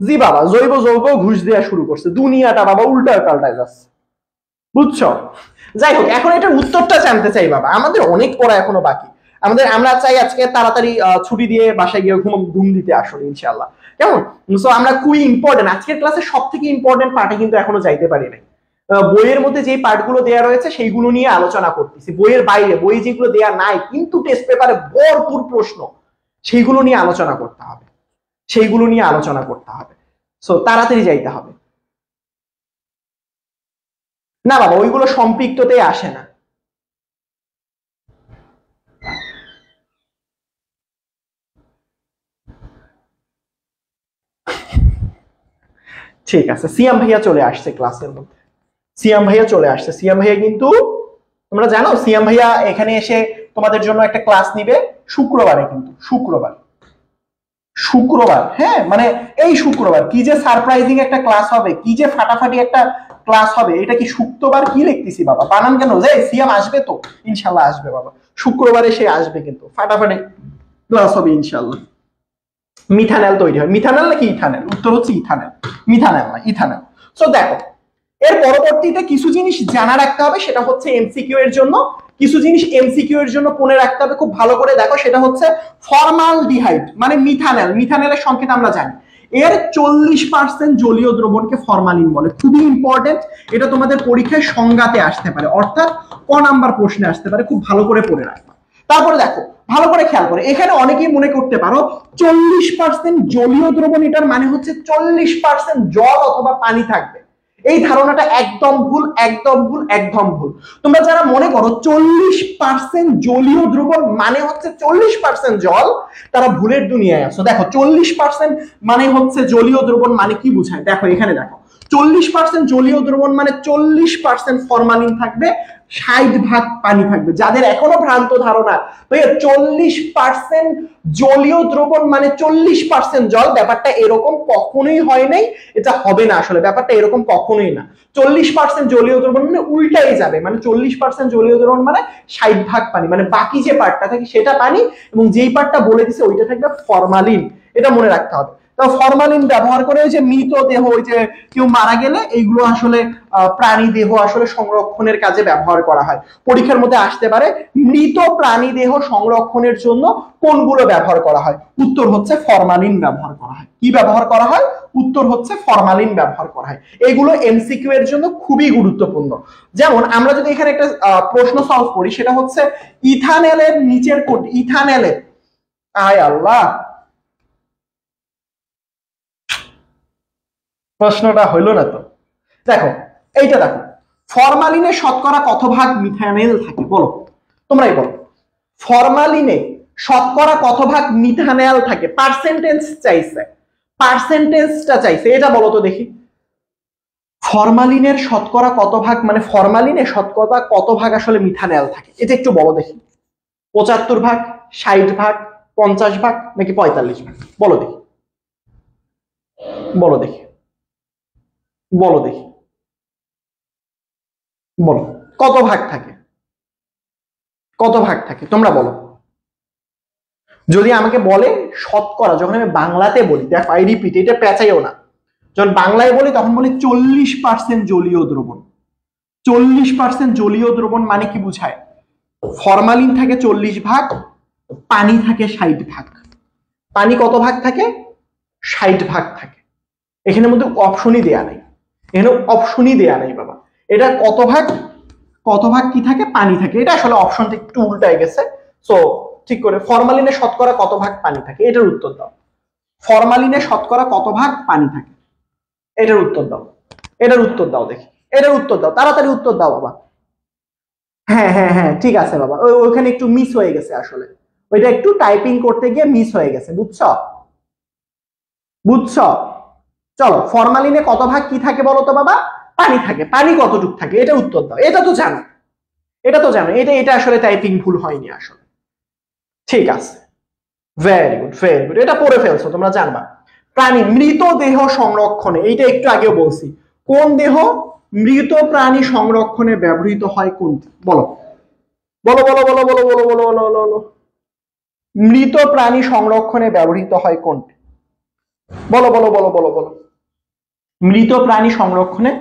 জি বাবা, জৈব যৌগ ঘুষ দেওয়া শুরু করছে, দুনিয়াটা বাবা উল্টায় পাল্টায় যাচ্ছে, বুঝছো? যাই হোক, এখন এটার উত্তরটা জানতে চাই বাবা, আমাদের অনেক পড়া এখনো বাকি। আমরা চাই আজকে তাড়াতাড়ি ছুটি দিয়ে বাসায় গিয়ে ঘুম দিতে আসলে ইনশাআল্লাহ, কেমন? সো আমরা খুবই ইম্পর্টেন্ট, আজকের ক্লাসে সব থেকে ইম্পর্টেন্ট পার্টে কিন্তু এখনো যাইতে পারি নাই। বইয়ের মধ্যে যে পার্টগুলো দেওয়া রয়েছে সেইগুলো নিয়ে আলোচনা করতেছি, বইয়ের বাইরে, বই যেগুলো দেওয়া নাই কিন্তু টেস্ট পেপারে ভরপুর প্রশ্ন, সেইগুলো নিয়ে আলোচনা করতে হবে, সেইগুলো নিয়ে আলোচনা করতে হবে। সো তাড়াতাড়ি যাইতে হবে। না বাবা, ওইগুলো সম্পৃক্ততে আসে না। ঠিক আছে, সিয়াম ভাইয়া চলে আসছে ক্লাসের মধ্যে। সিয়াম ভাইয়া চলে আসছে। সিয়াম ভাইয়া কিন্তু তোমরা জানো সিয়াম ভাইয়া এখানে এসে তোমাদের জন্য একটা ক্লাস নিবে শুক্রবারে, কিন্তু শুক্রবার, শুক্রবার, হ্যাঁ মানে এই শুক্রবার কি যে সারপ্রাইজিং একটা ক্লাস হবে, কি যে ফাটাফাটি একটা ক্লাস হবে। এটা কি শুক্রবার কি লিখতেছি বাবা, বানান কেন? যে সিয়াম আসবে তো, ইনশাল্লাহ আসবে বাবা, শুক্রবারে সে আসবে, কিন্তু ফাটাফাটি ক্লাস হবে ইনশাল্লাহ। মিথানল তৈরি হয়, মিথানল নাকি ইথানল? উত্তর হচ্ছে ইথানল, মিথানল না ইথানল। সো দেখো, এর পরবর্তীতে কিছু জিনিস জানা রাখতে হবে, সেটা হচ্ছে এমসিকিউ এর জন্য। কিছু জিনিস এমসিকিউ এর জন্য মনে রাখতে হবে, খুব ভালো করে দেখো। সেটা হচ্ছে ফরমালডিহাইড মানে মিথানল। মিথানলের সংকেত আমরা জানি, এর 40% জলীয় দ্রবণকে ফরমালিন বলে। খুবই ইম্পর্টেন্ট, এটা তোমাদের পরীক্ষায় সংজ্ঞাতে আসতে পারে, অর্থাৎ ক নাম্বার প্রশ্নে আসতে পারে, খুব ভালো করে পড়ে রাখবা। তারপরে দেখো, ভালো করে খেয়াল করে, এখানে অনেকেই মনে করতে পারো 40% জলীয় দ্রবণ, এটার মানে হচ্ছে 40% জল অথবা পানি থাকবে। এই ধারণাটা একদম ভুল, একদম ভুল, একদম ভুল। তোমরা যারা মনে করো 40% জলীয় দ্রবণ মানে হচ্ছে 40% জল, তারা ভুলের দুনিয়ায় আছো। দেখো 40% মানে হচ্ছে জলীয় দ্রবণ মানে কি বোঝায়, দেখো এখানে দেখো 40% জলীয় দ্রবণ মানে 40% ফরমালিন থাকবে, 60% পানি থাকবে। যাদের এখনো ভ্রান্ত ধারণা ভাইয়া 40% জলীয় দ্রবণ মানে 40% জল, ব্যাপারটা এরকম কখনোই হয় নাই, এটা হবে না আসলে, ব্যাপারটা এরকম কখনোই না। 40% জলীয় দ্রবণ মানে উল্টাই যাবে, মানে 40% জলীয় দ্রবণ মানে 60% পানি, মানে বাকি যে পার্টটা থাকে সেটা পানি, এবং যেই পার্টটা বলে দিছে ওইটা থাকবে ফরমালিন। এটা মনে রাখতে হবে। ফরমালিন ব্যবহার করে ওই যে মৃতদেহ, ওই যে কেউ মারা গেলে এইগুলো আসলে প্রাণী দেহ আসলে সংরক্ষণের কাজে ব্যবহার করা হয়। পরীক্ষার মধ্যে আসতে পারে মৃত প্রাণী দেহ সংরক্ষণের জন্য কোনগুলো ব্যবহার করা হয়, উত্তর হচ্ছে ফরমালিন ব্যবহার করা হয়। কি ব্যবহার করা হয়? উত্তর হচ্ছে ফরমালিন ব্যবহার করা হয়। এগুলো এমসিকিউ এর জন্য খুবই গুরুত্বপূর্ণ। যেমন আমরা যদি এখানে একটা প্রশ্ন সলভ করি, সেটা হচ্ছে ইথানলের নিচের কোনটি, ইথানলের, আয় আল্লাহ, প্রশ্নটা হইল না তো। দেখো এইটা দেখো, ফরমালিনে শতকরা কত ভাগ মিথানল থাকে বলো, তোমরাই বলো। ফরমালিনে শতকরা কত ভাগ মিথানল থাকে, পার্সেন্টেজ চাইছে, পার্সেন্টেজটা চাইছে, এটা বলো তো দেখি। ফরমালিনের শতকরা কত ভাগ, মানে ফরমালিনে শতকরা কত ভাগ আসলে মিথানল থাকে, এটা একটু বলো দেখি। 75%, 60%, 50% নাকি 45%? বলো দেখি, বলো দেখি, বলো দেখি, বলো কত ভাগ থাকে, কত ভাগ থাকে তোমরা বলো। যদি আমাকে বলে শতকরা, যখন আমি বাংলাতে বলি, দেখো আই রিপিট, এটা পেঁচাইও না, যখন বাংলায় বলি তখন বলি 40% জলীয় দ্রবণ। 40% জলীয় দ্রবণ মানে কি বুঝায়? ফরমালিন থাকে 40%, পানি থাকে 60%। পানি কত ভাগ থাকে? 60% থাকে। এখানে মধ্যে অপশনই দেয়া নাই, এখানে অপশনই দেয়া নাই বাবা। এটা কত ভাগ, কত ভাগ কি থাকে? পানি থাকে। এটা আসলে অপশনটা একটু উল্টায় গেছে, সো ঠিক করে, ফরমালিনে শতকরা কত ভাগ পানি থাকে, এটার উত্তর দাও। ফরমালিনে শতকরা কত ভাগ পানি থাকে, এটার উত্তর দাও, এটার উত্তর দাও দেখি, এটার উত্তর দাও, তাড়াতাড়ি উত্তর দাও বাবা। হ্যাঁ হ্যাঁ হ্যাঁ ঠিক আছে বাবা, ওইখানে একটু মিস হয়ে গেছে আসলে, ওইটা একটু টাইপিং করতে গিয়ে মিস হয়ে গেছে, বুঝছো? বুঝছো? চলো, ফরমালিনে কত ভাগ কি থাকে বলো তো বাবা? পানি থাকে। পানি কতটুক থাকে, এটা উত্তর দাও। এটা তো জানো, এটা তো জানো, এটা এটা আসলে টাইপিং ভুল হয়নি আসলে। ঠিক আছে, ভেরি গুড, ভেরি গুড, এটা পড়ে ফেলছো, তোমরা জানবা। প্রাণী মৃত দেহ সংরক্ষণে, এইটা একটু আগেও বলছি, কোন দেহ মৃত প্রাণী সংরক্ষণে ব্যবহৃত হয় কোনটি বলো, বলো বলো বলো বলো বলো বলো বলো বলো বলো। মৃত প্রাণী সংরক্ষণে ব্যবহৃত হয় কোনটি? বলো বলো বলো বলো বলো। মৃত প্রাণী সংরক্ষণে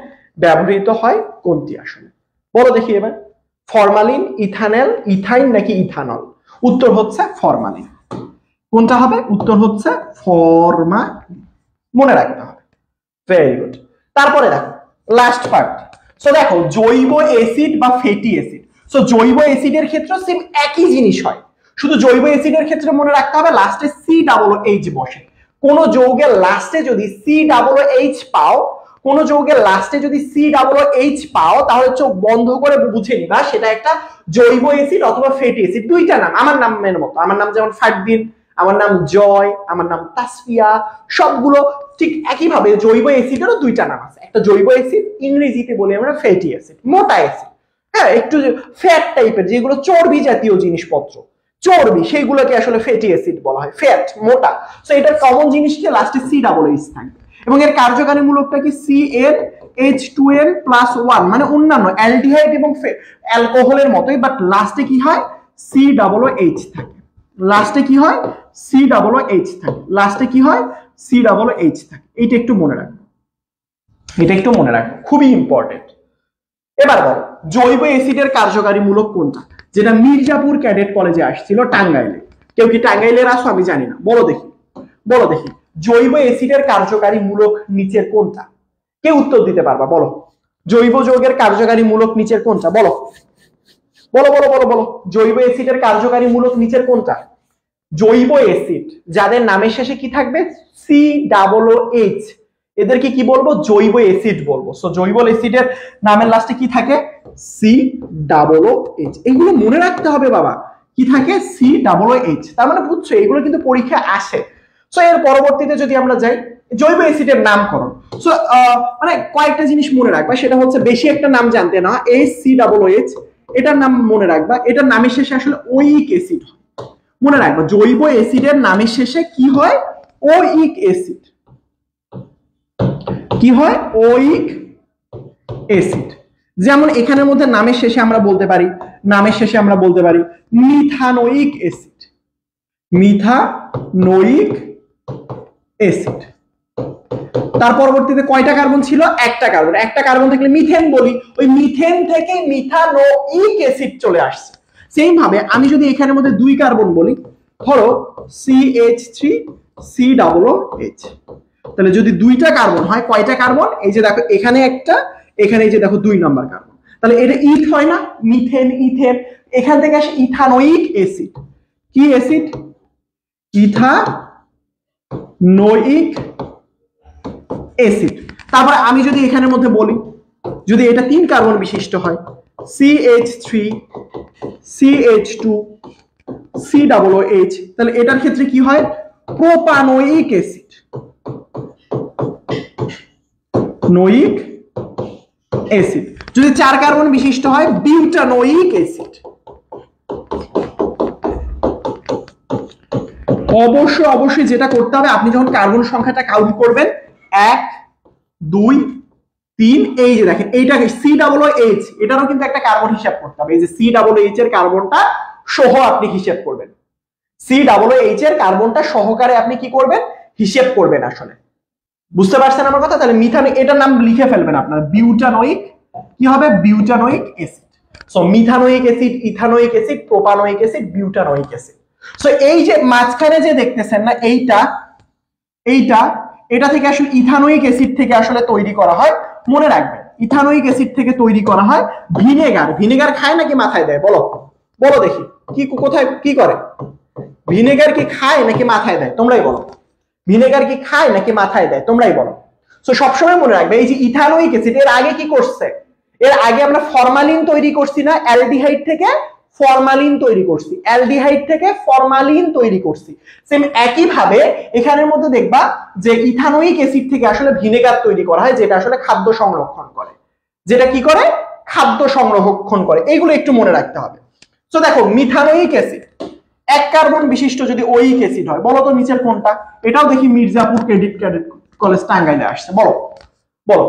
ব্যবহৃত হয় কোনটি আসলে, বলো দেখি এবার। ফরমালিন, ইথানল, ইথাইন নাকি ইথানল? উত্তর হচ্ছে ফরমালিন। কোনটা হবে? উত্তর হচ্ছে ফরমালিন, মনে রাখতে হবে। Very good. তারপরে দেখো লাস্ট পার্ট। সো দেখো জৈব অ্যাসিড বা ফ্যাটি অ্যাসিড, সো জৈব অ্যাসিডের ক্ষেত্রে সেম একই জিনিস হয়, শুধু জৈব অ্যাসিডের ক্ষেত্রে মনে রাখতে হবে লাস্টে COOH বসে। কোন যৌগের লাস্টে যদি COOH পাও, কোন যৌগের লাস্টে যদি COOH পাও তাহলে চোখ বন্ধ করে বুঝে নিবা সেটা একটা জৈব অ্যাসিড অথবা ফ্যাটি অ্যাসিড। দুইটা নাম, আমার নামের মতো, আমার নাম যেমন ফারদিন, আমার নাম জয়, আমার নাম তাসফিয়া, সবগুলো ঠিক একই ভাবে জৈব অ্যাসিডেরও দুইটা নাম আছে। একটা জৈব অ্যাসিড, ইংরেজিতে বলি আমরা ফ্যাটি অ্যাসিড, মোটা অ্যাসিড, হ্যাঁ একটু ফ্যাট টাইপের, যেগুলো চর্বি জাতীয় জিনিসপত্র, চর্বি, সেইগুলোকে আসলে ফ্যাটি অ্যাসিড বলা হয়, ফ্যাট, মোটা। সো এটার কমন জিনিস কি, লাস্টে COOH থাকবে এবং এর কার্যকারী মূলকটা কি CnH2n+1, মানে অন্যান্য অ্যালডিহাইড এবং অ্যালকোহলের মতোই, বাট লাস্টে কি হয় COOH থাকে। লাস্টে কি হয় COOH থাকে, লাস্টে কি হয় COOH থাকে। এটা একটু মনে রাখবো, এটা একটু মনে রাখবো, খুবই ইম্পর্টেন্ট। এবার বলো জৈব অ্যাসিডের কার্যকারী মূলক কোনটা, যেটা মির্জাপুর ক্যাডেট কলেজে আসছিল টাঙ্গাইলে। কেউ কি টাঙ্গাইলের আসো? আমি জানি না, বলো দেখি, বলো দেখি জৈব অ্যাসিডের কার্যকারী মূলক নিচের কোনটা? কে উত্তর দিতে পারবা? বলো জৈব যৌগের কার্যকারী মূলক নিচের কোনটা? বলো বলো বলো বলো বলো জৈব অ্যাসিডের কার্যকারী মূলক নিচের কোনটা? জৈব অ্যাসিড যাদের নামের শেষে কি থাকবে COOH, এদেরকে কি বলবো? জৈব অ্যাসিড বলবো। সো জৈব অ্যাসিডের নামের লাস্টে কি থাকে? COOH। এইগুলো মনে রাখতে হবে বাবা, কি থাকে? COOH। তার মানে বুঝছো এগুলো কিন্তু পরীক্ষা আসে। সো এর পরবর্তীতে যদি আমরা যাই জৈব অ্যাসিডের নামকরণ, সো মানে কয়েকটা জিনিস মনে রাখবা, সেটা হচ্ছে বেশি একটা নাম জানতে না, COOH এটার নাম মনে রাখবা, এটার নামের শেষে আসলে ওইক অ্যাসিড হয়, মনে রাখবা জৈব অ্যাসিডের নামের শেষে কি হয়? ওইক অ্যাসিড। কি হয়? ওইক অ্যাসিড। যেমন এখানের মধ্যে নামের শেষে আমরা বলতে পারি, নামের শেষে আমরা বলতে পারি মিথানোইক অ্যাসিড, মিথানোইক অ্যাসিড। তার পরবর্তীতে কয়টা কার্বন ছিল? একটা কার্বন। একটা কার্বন থাকলে মিথেন বলি, ওই মিথেন থেকে মিথানোইক অ্যাসিড চলে আসছে। সেম ভাবে আমি যদি এখানের মধ্যে দুই কার্বন বলি, ধরো CH3COOH, তাহলে যদি দুইটা কার্বন হয়, কয়টা কার্বন? এই যে দেখো এখানে একটা, এখানে এই যে দেখো 2 নাম্বার কার্বন, তাহলে এটা ইথ হয় না, মিথেন, ইথেন, এখান থেকে আসে ইথানোইক অ্যাসিড। কি অ্যাসিড? Ethanoic acid. তারপরে আমি যদি এখানের মধ্যে বলি, যদি এটা 3 কার্বন বিশিষ্ট হয়, CH3CH2COOH, তাহলে এটার ক্ষেত্রে কি হয়? Propanoic acid, noic acid. যদি 4 কার্বন বিশিষ্ট হয়, বিউটানোইক অ্যাসিড। অবশ্যই অবশ্যই যেটা করতে হবে, আপনি যখন কার্বন সংখ্যাটা কাউন্ট করবেন 1 2 3, এই যে দেখেন এইটা COOH, এটারও কিন্তু একটা কার্বন হিসাব করতে হবে। এই যে COOH এর কার্বনটা সহ আপনি হিসাব করবেন, COOH এর কার্বনটা সহকারে আপনি কি করবেন? হিসাব করবেন। আসলে বুঝতে পারছেন আমার কথা? তাহলে মিথানোইক, এটার নাম লিখে ফেলবেন আপনার, বিউটানোইক। কি হবে? Butanoic acid. So methanoic acid, ethanoic acid, propanoic acid, butanoic acid. So এই যে মাঝখানে যে দেখতেছেন না এইটা, এইটা, এটা থেকে আসলে ইথানোইক অ্যাসিড থেকে আসলে তৈরি করা হয়। মনে রাখবেন ইথানোইক অ্যাসিড থেকে তৈরি করা হয় ভিনেগার। ভিনেগার খায় নাকি মাথায় দেয়? বলো বলো দেখি, কি কোথায় কি করে? ভিনেগার কি খায় নাকি মাথায় দেয়? তোমরাই বলো, ভিনেগার কি খায় নাকি মাথায় দেয়? তোমরাই বলো। সো সবসময় মনে রাখবে এই যে ইথানোইক অ্যাসিড, এর আগে কি করছে? এর আগে আমরা ফরমালিন তৈরি করছি না, অ্যালডিহাইড থেকে ফরমালিন তৈরি করছি, অ্যালডিহাইড থেকে ফরমালিন তৈরি করছি। সেম একই ভাবে এখানের মধ্যে দেখবা যে ইথানোইক অ্যাসিড থেকে আসলে ভিনেগার তৈরি করা হয়, যেটা আসলে খাদ্য সংরক্ষণ করে, যেটা কি করে? খাদ্য সংরক্ষণ করে। এইগুলো একটু মনে রাখতে হবে। সো দেখো মিথানোইক অ্যাসিড 1 কার্বন বিশিষ্ট যদি ওইক অ্যাসিড হয়, বলো তো নিচের কোনটা? এটাও দেখি মির্জাপুর ক্যাডেট কলেজ টাঙ্গাইলে আসছে। বলো বলো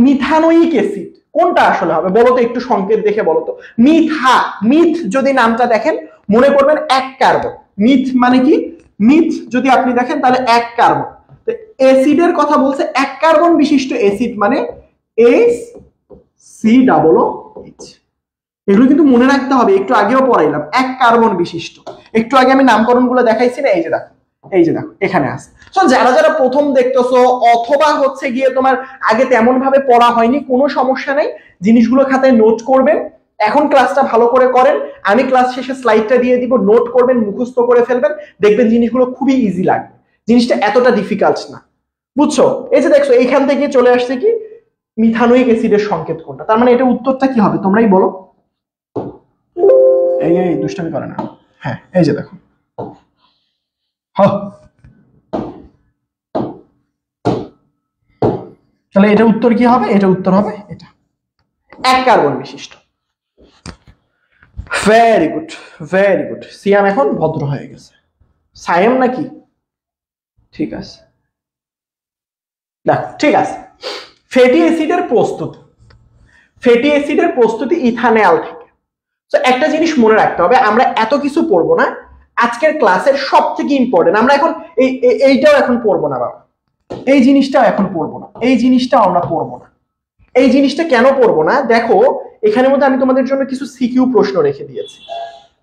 মিথানোইক অ্যাসিড কোনটা আসলে হবে? বলো তো, একটু সংকেত দেখে বলো তো। মিথা, মিথ যদি নামটা দেখেন মনে করবেন 1 কার্বন। মিথ মানে কি? মিথ যদি আপনি দেখেন তাহলে 1 কার্বন। তো অ্যাসিডের কথা বলছে, 1 কার্বন বিশিষ্ট অ্যাসিড মানে HCOOH। এগুলো কিন্তু মনে রাখতে হবে, একটু আগেও পড়াইলাম, 1 কার্বন বিশিষ্ট। একটু আগে আমি নামকরণগুলো দেখাইছি না, এই যে দেখো, এই যে দেখো এখানে আছে। সো যারা যারা প্রথম দেখতেছো অথবা হচ্ছে গিয়ে তোমার আগে তেমন ভাবে পড়া হয়নি, কোনো সমস্যা নেই, জিনিসগুলো খাতায় নোট করবেন। এখন ক্লাসটা ভালো করে করেন, আমি ক্লাস শেষে স্লাইডটা দিয়ে দিব, নোট করবেন, মুখস্থ করে ফেলবেন, দেখবেন জিনিসগুলো খুবই ইজি লাগবে। জিনিসটা এতটা ডিফিকাল্ট না, বুঝছো? এই যে দেখছো এইখান থেকে চলে আসছে কি মিথানোয়িক অ্যাসিডের সংকেত কোনটা, তার মানে এটা উত্তরটা কি হবে তোমরাই বলো। এই দুষ্টামি করে না, হ্যাঁ এই যে দেখো, তাহলে এটা উত্তর কি হবে, এটা উত্তর হবে এটা, এক কার্বন বিশিষ্ট। ভেরি গুড ভেরি গুড, সিয়াম এখন ভদ্র হয়ে গেছে। সায়াম নাকি, ঠিক আছে দেখ, ঠিক আছে। ফ্যাটি অ্যাসিডের প্রস্তুতি, ফ্যাটি অ্যাসিডের প্রস্তুতি ইথানল থেকে। তো একটা জিনিস মনে রাখতে হবে, আমরা এত কিছু পড়বো না, আজকের ক্লাসের সব থেকে ইম্পর্টেন্ট আমরা এখন এইটাও এখন পড়বো না বাবা, এই জিনিসটাও এখন পড়বো না, এই জিনিসটাও আমরা পড়বো না। এই জিনিসটা কেন পড়বো না, দেখো এখানের মধ্যে আমি তোমাদের জন্য কিছু সিকিউ প্রশ্ন রেখে দিয়েছি।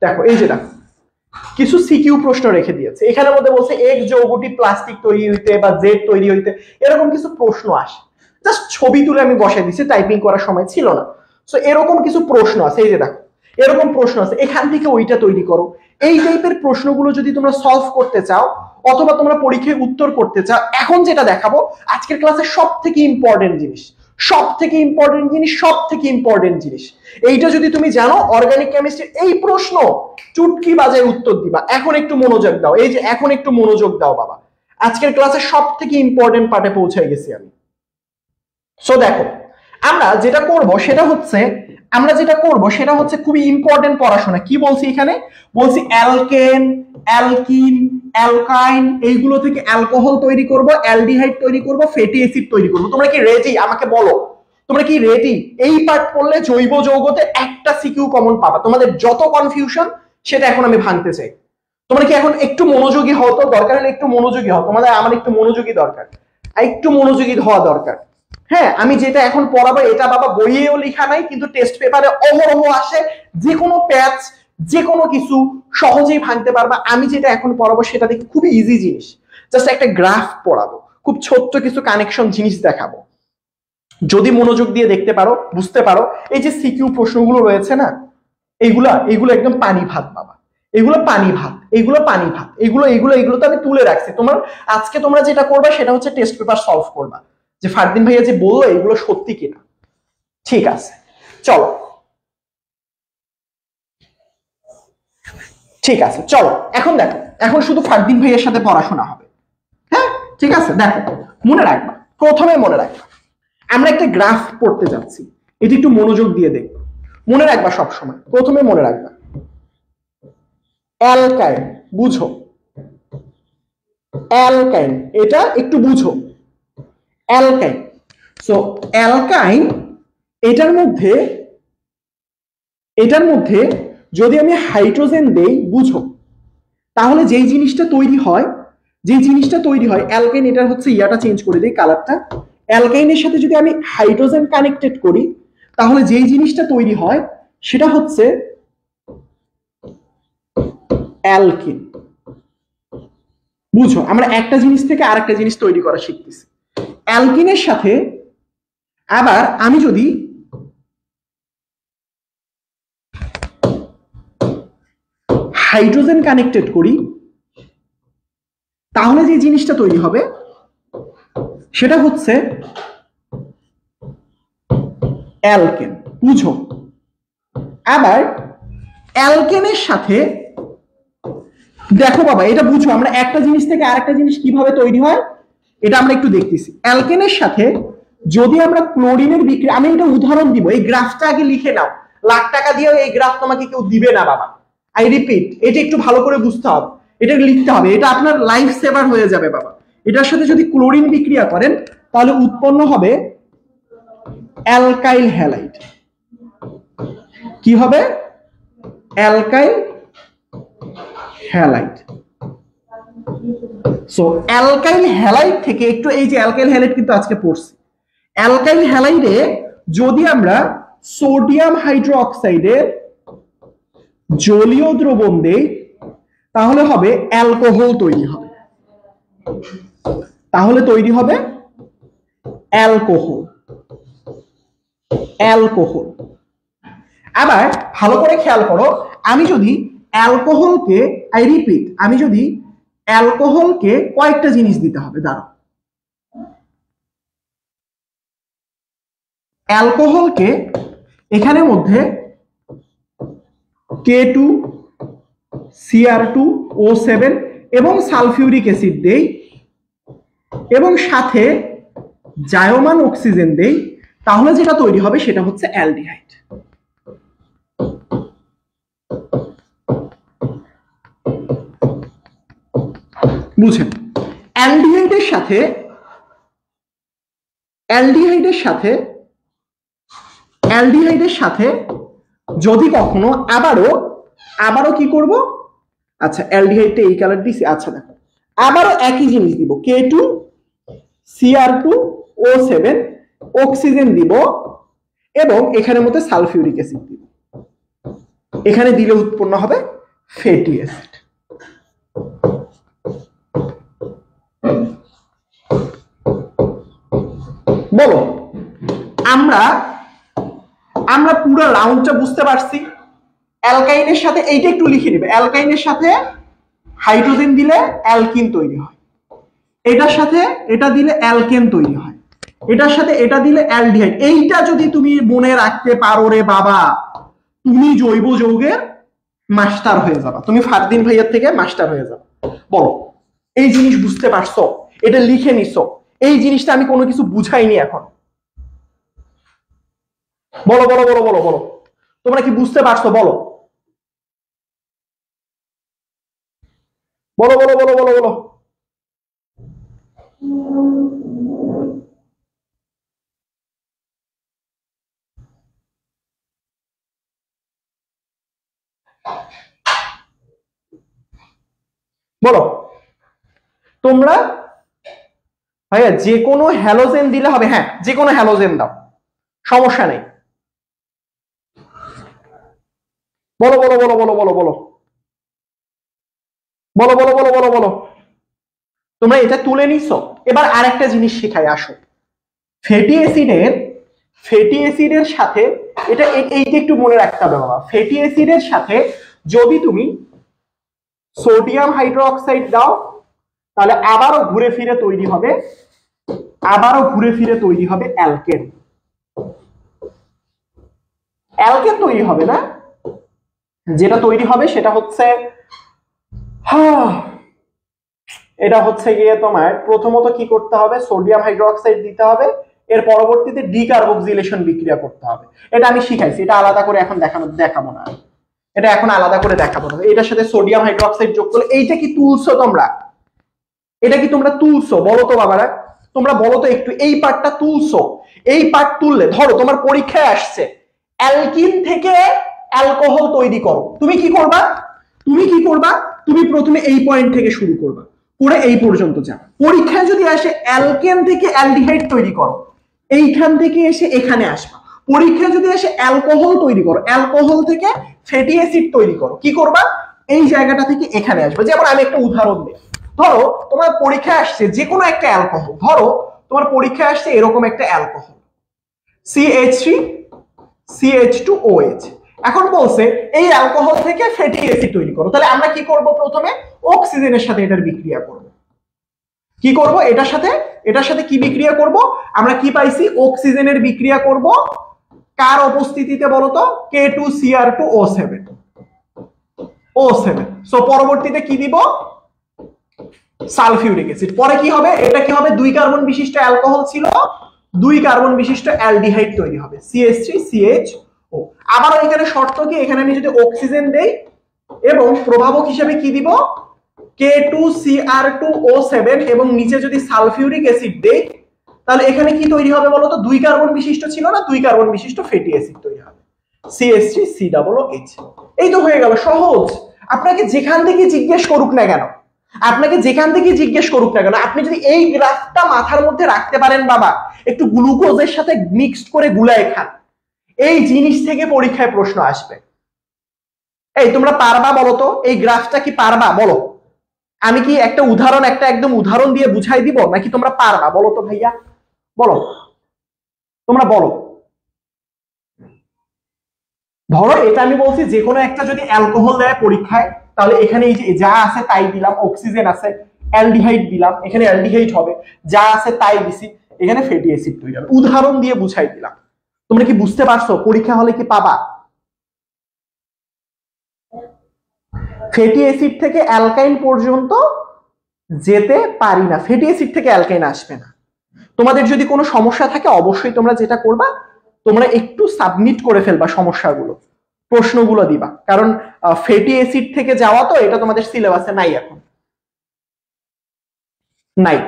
দেখো এই যে দেখো কিছু সিকিউ প্রশ্ন রেখে দিয়েছে, এখানের মধ্যে বলছে এক যৌগটি প্লাস্টিক তৈরি হইতে বা জেড তৈরি হইতে, এরকম কিছু প্রশ্ন আসে। জাস্ট ছবি তুলে আমি বসাই দিচ্ছি, টাইপিং করার সময় ছিল না। সো এরকম কিছু প্রশ্ন আছে, এই যে দেখো এরকম প্রশ্ন আছে, এখান থেকে ওইটা তৈরি করো। এই টাইপের প্রশ্নগুলো যদি তোমরা সলভ করতে চাও অথবা তোমরা পরীক্ষায় উত্তর করতে চাও, এখন যেটা দেখাবো আজকের ক্লাসে সব থেকে ইম্পর্টেন্ট জিনিস, সব থেকে ইম্পর্টেন্ট জিনিস, সব থেকে ইম্পর্টেন্ট জিনিস, এইটা যদি তুমি জানো অর্গানিক কেমিস্ট্রির এই প্রশ্ন চুটকি বাজায় উত্তর দিবা। এখন একটু মনোযোগ দাও, এই যে এখন একটু মনোযোগ দাও বাবা, আজকের ক্লাসে সব থেকে ইম্পর্টেন্ট পার্টে পৌঁছে গেছি আমি। সো দেখো আমরা যেটা করব সেটা হচ্ছে, আমরা যেটা করব সেটা হচ্ছে খুবই ইম্পর্টেন্ট পড়াশোনা। কি বলছি এখানে, বলছি অ্যালকেন, অ্যালকিন, অ্যালকাইন, এইগুলো থেকে অ্যালকোহল তৈরি করব, অ্যালডিহাইড তৈরি করব, ফ্যাটি অ্যাসিড তৈরি করব। তোমরা কি রেডি, আমাকে বলো তোমরা কি রেডি? এই পার্ট পড়লে জৈব যৌগতে একটা সিকিউ কমন পাবা, তোমাদের যত কনফিউশন সেটা এখন আমি ভাঙতে চাই। তোমরা কি এখন একটু মনোযোগী হও, তো দরকার হলে একটু মনোযোগী হও, তোমাদের আমার একটু মনোযোগী দরকার, একটু মনোযোগী হওয়া দরকার। হ্যাঁ আমি যেটা এখন পড়াবো এটা বাবা বইয়েও লেখা নাই, কিন্তু টেস্ট পেপারে অহরহ আসে, যে কোনো প্যাচ যে কোনো কিছু সহজেই ভাঙতে পারবা। আমি যেটা এখন পড়াবো সেটা দেখি খুবই ইজি জিনিস, জাস্ট একটা গ্রাফ পড়াবো, খুব ছোট্ট কিছু কানেকশন জিনিস দেখাবো। যদি মনোযোগ দিয়ে দেখতে পারো, বুঝতে পারো, এই যে সিকিউ প্রশ্নগুলো রয়েছে না, এইগুলো একদম পানি ভাত বাবা, এগুলো পানি ভাত, এগুলো পানি ভাত, এগুলো তো আমি তুলে রাখছি। তোমার আজকে তোমরা যেটা করবা সেটা হচ্ছে টেস্ট পেপার সলভ করবা, যে ফারদিন ভাইয়া যে বললো এগুলো সত্যি কিনা। ঠিক আছে চলো, ঠিক আছে চলো এখন দেখো, এখন শুধু ফারদিন ভাইয়ের সাথে পড়াশোনা হবে। হ্যাঁ ঠিক আছে, দেখো মনে রাখবা, প্রথমে মনে রাখবা আমরা একটা গ্রাফ পড়তে যাচ্ছি, এটি একটু মনোযোগ দিয়ে দেখবো, মনে রাখবা সব সময়, প্রথমে মনে রাখবা অ্যালকাইন, বুঝো অ্যালকাইন, এটা একটু বুঝো অ্যালকাইন। সো অ্যালকাইন, এটার মধ্যে যদি আমি হাইড্রোজেন দেই, বুঝো তাহলে যেই জিনিসটা তৈরি হয়, অ্যালকাইন, এটার হচ্ছে ইয়াটা চেঞ্জ করে দেই, কালারটা। অ্যালকাইনের সাথে যদি আমি হাইড্রোজেন কানেক্টেড করি তাহলে যেই জিনিসটা তৈরি হয় সেটা হচ্ছে অ্যালকিন। বুঝো আমরা একটা জিনিস থেকে আরেকটা জিনিস তৈরি করা শিখতেছি। অ্যালকিনের সাথে আবার আমি যদি হাইড্রোজেন কানেক্টেড করি তাহলে যে জিনিসটা তৈরি হবে সেটা হচ্ছে অ্যালকেন। বুঝো আবার অ্যালকেনের সাথে দেখো বাবা, এটা বুঝো আমরা একটা জিনিস থেকে আরেকটা জিনিস কিভাবে তৈরি হয় এটা আমরা একটু দেখতেছি। অ্যালকেনের সাথে যদি আমরা ক্লোরিনের বিক্রিয়া, আমি এটা উদাহরণ দিব, এই গ্রাফটা আগে লিখে নাও, লাখ টাকা দিয়েও এই গ্রাফ তোমাকে কেউ দিবে না বাবা, আই রিপিট, এটা একটু ভালো করে বুঝতে হবে, এটা লিখতে হবে, এটা আপনার লাইফ সেভার হয়ে যাবে বাবা। এটার সাথে যদি ক্লোরিন বিক্রিয়া করেন তাহলে উৎপন্ন হবে অ্যালকাইল হ্যালাইড। কি হবে? Alkyl halide. So alkyl halide থেকে একটু, এই যে অ্যালকাইল হ্যালাইড কিন্তু আজকে পড়ছি, অ্যালকাইল হ্যালাইডে যদি আমরা সোডিয়াম হাইড্রোক্সাইডের জলীয় দ্রবণ দেই তাহলে হবে অ্যালকোহল তৈরি হবে, তাহলে তৈরি হবে অ্যালকোহল। অ্যালকোহল আবার ভালো করে খেয়াল করো, আমি যদি অ্যালকোহলকে, আই রিপিট, আমি যদি অ্যালকোহলকে কয়েকটা জিনিস দিতে হবে, দাঁড়াও অ্যালকোহলকে এখানে মধ্যে K2Cr2O7 এবং সালফিউরিক অ্যাসিড দেই এবং সাথে জায়মান অক্সিজেন দেই, তাহলে যেটা তৈরি হবে সেটা হচ্ছে অ্যালডিহাইড। বুঝেন? অ্যালডিহাইডের সাথে যদি কখনো আবারও কি করব, আচ্ছা অ্যালডিহাইডটা এই কালার দিছি, আচ্ছা দেখো আবারও একই জিনিস দিব, K2Cr2O7 অক্সিজেন দিব এবং এখানের মধ্যে সালফিউরিক অ্যাসিড দিব, এখানে দিলে উৎপন্ন হবে ফ্যাটি অ্যাসিড। বলো আমরা পুরো রাউন্ডটা বুঝতে পারছি? অ্যালকাইনের সাথে এইটা একটু লিখে নিবে, অ্যালকাইনের সাথে হাইড্রোজেন দিলে অ্যালকিন তৈরি হয়, এটার সাথে এটা দিলে অ্যালকেন তৈরি হয়, এটার সাথে এটা দিলে অ্যালডিহাইড। এইটা যদি তুমি মনে রাখতে পারো রে বাবা, তুমি জৈব যৌগের মাস্টার হয়ে যাবা, তুমি ফারদিন ভাইয়ার থেকে মাস্টার হয়ে যাবা। বলো এই জিনিস বুঝতে পারছো? এটা লিখে নিছো? এই জিনিসটা আমি কোনো কিছু বুঝাইনি এখন। বলো বলো বলো বলো বলো, তোমরা কি বুঝতে পারছো? বলো বলো বলো বলো বলো বলো। বলো তোমরা। ভাইয়া যে কোনো হ্যালোজেন দিলে হবে? হ্যাঁ যে কোনো হ্যালোজেন দাও, সমস্যা নেই। বলো বলো বলো বলো বলো বলো বলো বলো বলো বলো বলো। তোমরা এটা তুলে নিছো? এবার আরেকটা জিনিস শেখাই, আসো। ফ্যাটি অ্যাসিডের সাথে এইটা একটু মনে রাখতে হবে বাবা। ফ্যাটি অ্যাসিডের সাথে যদি তুমি সোডিয়াম হাইড্রোক্সাইড দাও, তাহলে আবারও ঘুরে ফিরে তৈরি হবে অ্যালকেন। অ্যালকেন তৈরি হবে না, যেটা তৈরি হবে সেটা হচ্ছে এটা হচ্ছে গিয়ে তোমার প্রথমত কি করতে হবে, সোডিয়াম হাইড্রোক্সাইড দিতে হবে, এর পরবর্তীতে ডিকার্বক্সিলেশন বিক্রিয়া করতে হবে। এটা আমি শিখাইছি, এটা আলাদা করে এখন দেখাবো না, এটা এখন আলাদা করে দেখাবো না। এটার সাথে সোডিয়াম হাইড্রোক্সাইড যোগ করলে এইটা কি তুলছো তোমরা? এটা কি তোমরা তুলছো? বলো তো বাবারা, তোমরা বলো তো একটু, এই পার্টটা তুলছো? এই পার্ট তুললে ধরো তোমার পরীক্ষায় আসছে অ্যালকিন থেকে অ্যালকোহল তৈরি করো, তুমি কি করবা? তুমি প্রথমে এই পয়েন্ট থেকে শুরু করবা, করে এই পর্যন্ত যাও। পরীক্ষায় যদি আসে অ্যালকেন থেকে অ্যালডিহাইড তৈরি করো, এইখান থেকে এসে এখানে আসবা। পরীক্ষায় যদি আসে অ্যালকোহল তৈরি করো, অ্যালকোহল থেকে ফ্যাটি অ্যাসিড তৈরি করো, কি করবা? এই জায়গাটা থেকে এখানে আসবে। যেমন আমি একটা উদাহরণ দিই, ধরো তোমার পরীক্ষায় আসছে যে কোনো একটা অ্যালকোহল, ধরো তোমার পরীক্ষায় আসছে এরকম একটা অ্যালকোহল CH3CH2OH। এখন বলছে এই অ্যালকোহল থেকে ফ্যাটি অ্যাসিড তৈরি করো, তাহলে আমরা কি করব? প্রথমে অক্সিজেনের সাথে এটার বিক্রিয়া করব। কি করব? এটার সাথে কি বিক্রিয়া করব? আমরা কি পাইছি? অক্সিজেনের বিক্রিয়া করব। কার উপস্থিতিতে বলতো? K2Cr2O7। সো পরবর্তীতে কি দিব? Sulphuric acid. পরে কি হবে? এটা কি হবে? 2 কার্বন বিশিষ্ট অ্যালকোহল ছিল, 2 কার্বন বিশিষ্ট অ্যালডিহাইড তৈরি হবে, CH3CHO। আবার এখানে শর্ত কি? এখানে আমি যদি অক্সিজেন দেই এবং প্রভাবক হিসেবে কি দিব? K2Cr2O7 এবং নিচে যদি সালফিউরিক অ্যাসিড দেই, তাহলে এখানে কি তৈরি হবে বলতো? 2 কার্বন বিশিষ্ট ছিল না, 2 কার্বন বিশিষ্ট ফ্যাটি অ্যাসিড তৈরি হবে, CH3COOH। এই তো হয়ে গেল, সহজ। আপনাকে যেখান থেকে জিজ্ঞেস করুক না কেন, আপনি যদি এই গ্রাফটা মাথার মধ্যে রাখতে পারেন বাবা, একটু গ্লুকোজের সাথে মিক্সড করে গুলায় খান, এই জিনিস থেকে পরীক্ষায় প্রশ্ন আসবে। এই তোমরা পারবা বলো তো? এই গ্রাফটা কি পারবা? বলো। আমি কি একটা একদম উদাহরণ দিয়ে বুঝাই দিব, নাকি তোমরা পারবা? বলো তো ভাইয়া, বলো, তোমরা বলো। ধরো এটা আমি বলছি যে কোনো একটা যদি অ্যালকোহল দেয় পরীক্ষায়, তাহলে এখানে এই যে যা আছে তাই দিলাম, অক্সিজেন আছে, অ্যালডিহাইড দিলাম, এখানে অ্যালডিহাইড হবে, যা আছে তাই দিছি, এখানে ফ্যাটি অ্যাসিড তৈরি হবে। উদাহরণ দিয়ে বুঝাই দিলাম। তোমরা কি বুঝতে পারছো? পরীক্ষা হলে কি পাবা? ফ্যাটি অ্যাসিড থেকে অ্যালকাইন পর্যন্ত যেতে পারি না, ফ্যাটি অ্যাসিড থেকে অ্যালকাইন আসবে না। তোমাদের যদি কোনো সমস্যা থাকে অবশ্যই তোমরা যেটা করবা, তোমরা একটু সাবমিট করে ফেলবা সমস্যাগুলো, প্রশ্নগুলো দিবা, কারণ ফ্যাটি অ্যাসিড থেকে যাওয়া তো এটা তোমাদের সিলেবাসে নাই, এখন নাই।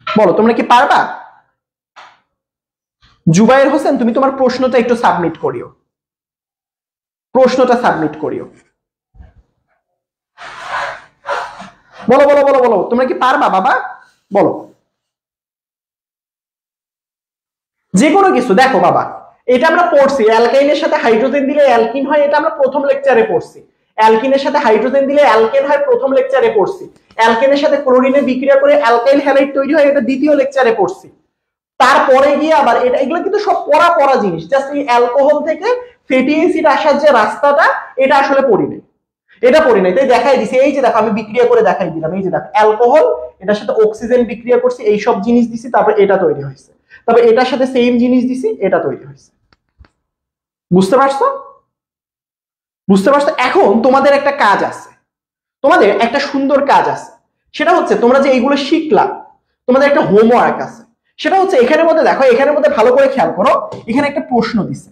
বলো তোমরা কি পারবা? জুবায়ের হোসেন, তুমি তোমার প্রশ্নটা একটু সাবমিট করিও, প্রশ্নটা সাবমিট করিও। বলো বলো বলো বলো, তোমরা কি পারবা বাবা? বলো যে কোনো কিছু। দেখো বাবা, এটা আমরা পড়ছি, অ্যালকাইনের সাথে হাইড্রোজেন দিলে অ্যালকিন হয়, এটা আমরা প্রথম লেকচারে পড়ছি। অ্যালকিনের সাথে হাইড্রোজেন দিলে অ্যালকেন হয়, প্রথম লেকচারে পড়ছি। অ্যালকেনের সাথে ক্লোরিনে বিক্রিয়া করে অ্যালকাইল হ্যালাইড তৈরি হয়, এটা দ্বিতীয় লেকচারে পড়ছি। তারপরে গিয়ে আবার এটা, এগুলো কিন্তু সব পড়া জিনিস, জাস্ট এই অ্যালকোহল থেকে ফ্যাটি অ্যাসিড আসার যে রাস্তাটা, এটা আসলে পড়ি নাই, এটা পড়ি নাই, তাই দেখাই দিছি। এই যে দেখো, আমি বিক্রিয়া করে দেখাই দিলাম, এই যে দেখো অ্যালকোহল, এটার সাথে অক্সিজেন বিক্রিয়া করছি, এই সব জিনিস দিছি, তারপর এটা তৈরি হয়েছে, তবে এটার সাথে সেম জিনিস দিছি, এটা তৈরি হয়েছে। বুঝতে পারছো? বুঝতে পারছো? এখন তোমাদের একটা কাজ আছে, তোমাদের একটা সুন্দর কাজ আছে, সেটা হচ্ছে তোমরা যে এইগুলো শিখলা, তোমাদের একটা হোমওয়ার্ক আছে, সেটা হচ্ছে এখানের মধ্যে দেখো, এখানের মধ্যে ভালো করে খেয়াল করো, এখানে একটা প্রশ্ন দিছে,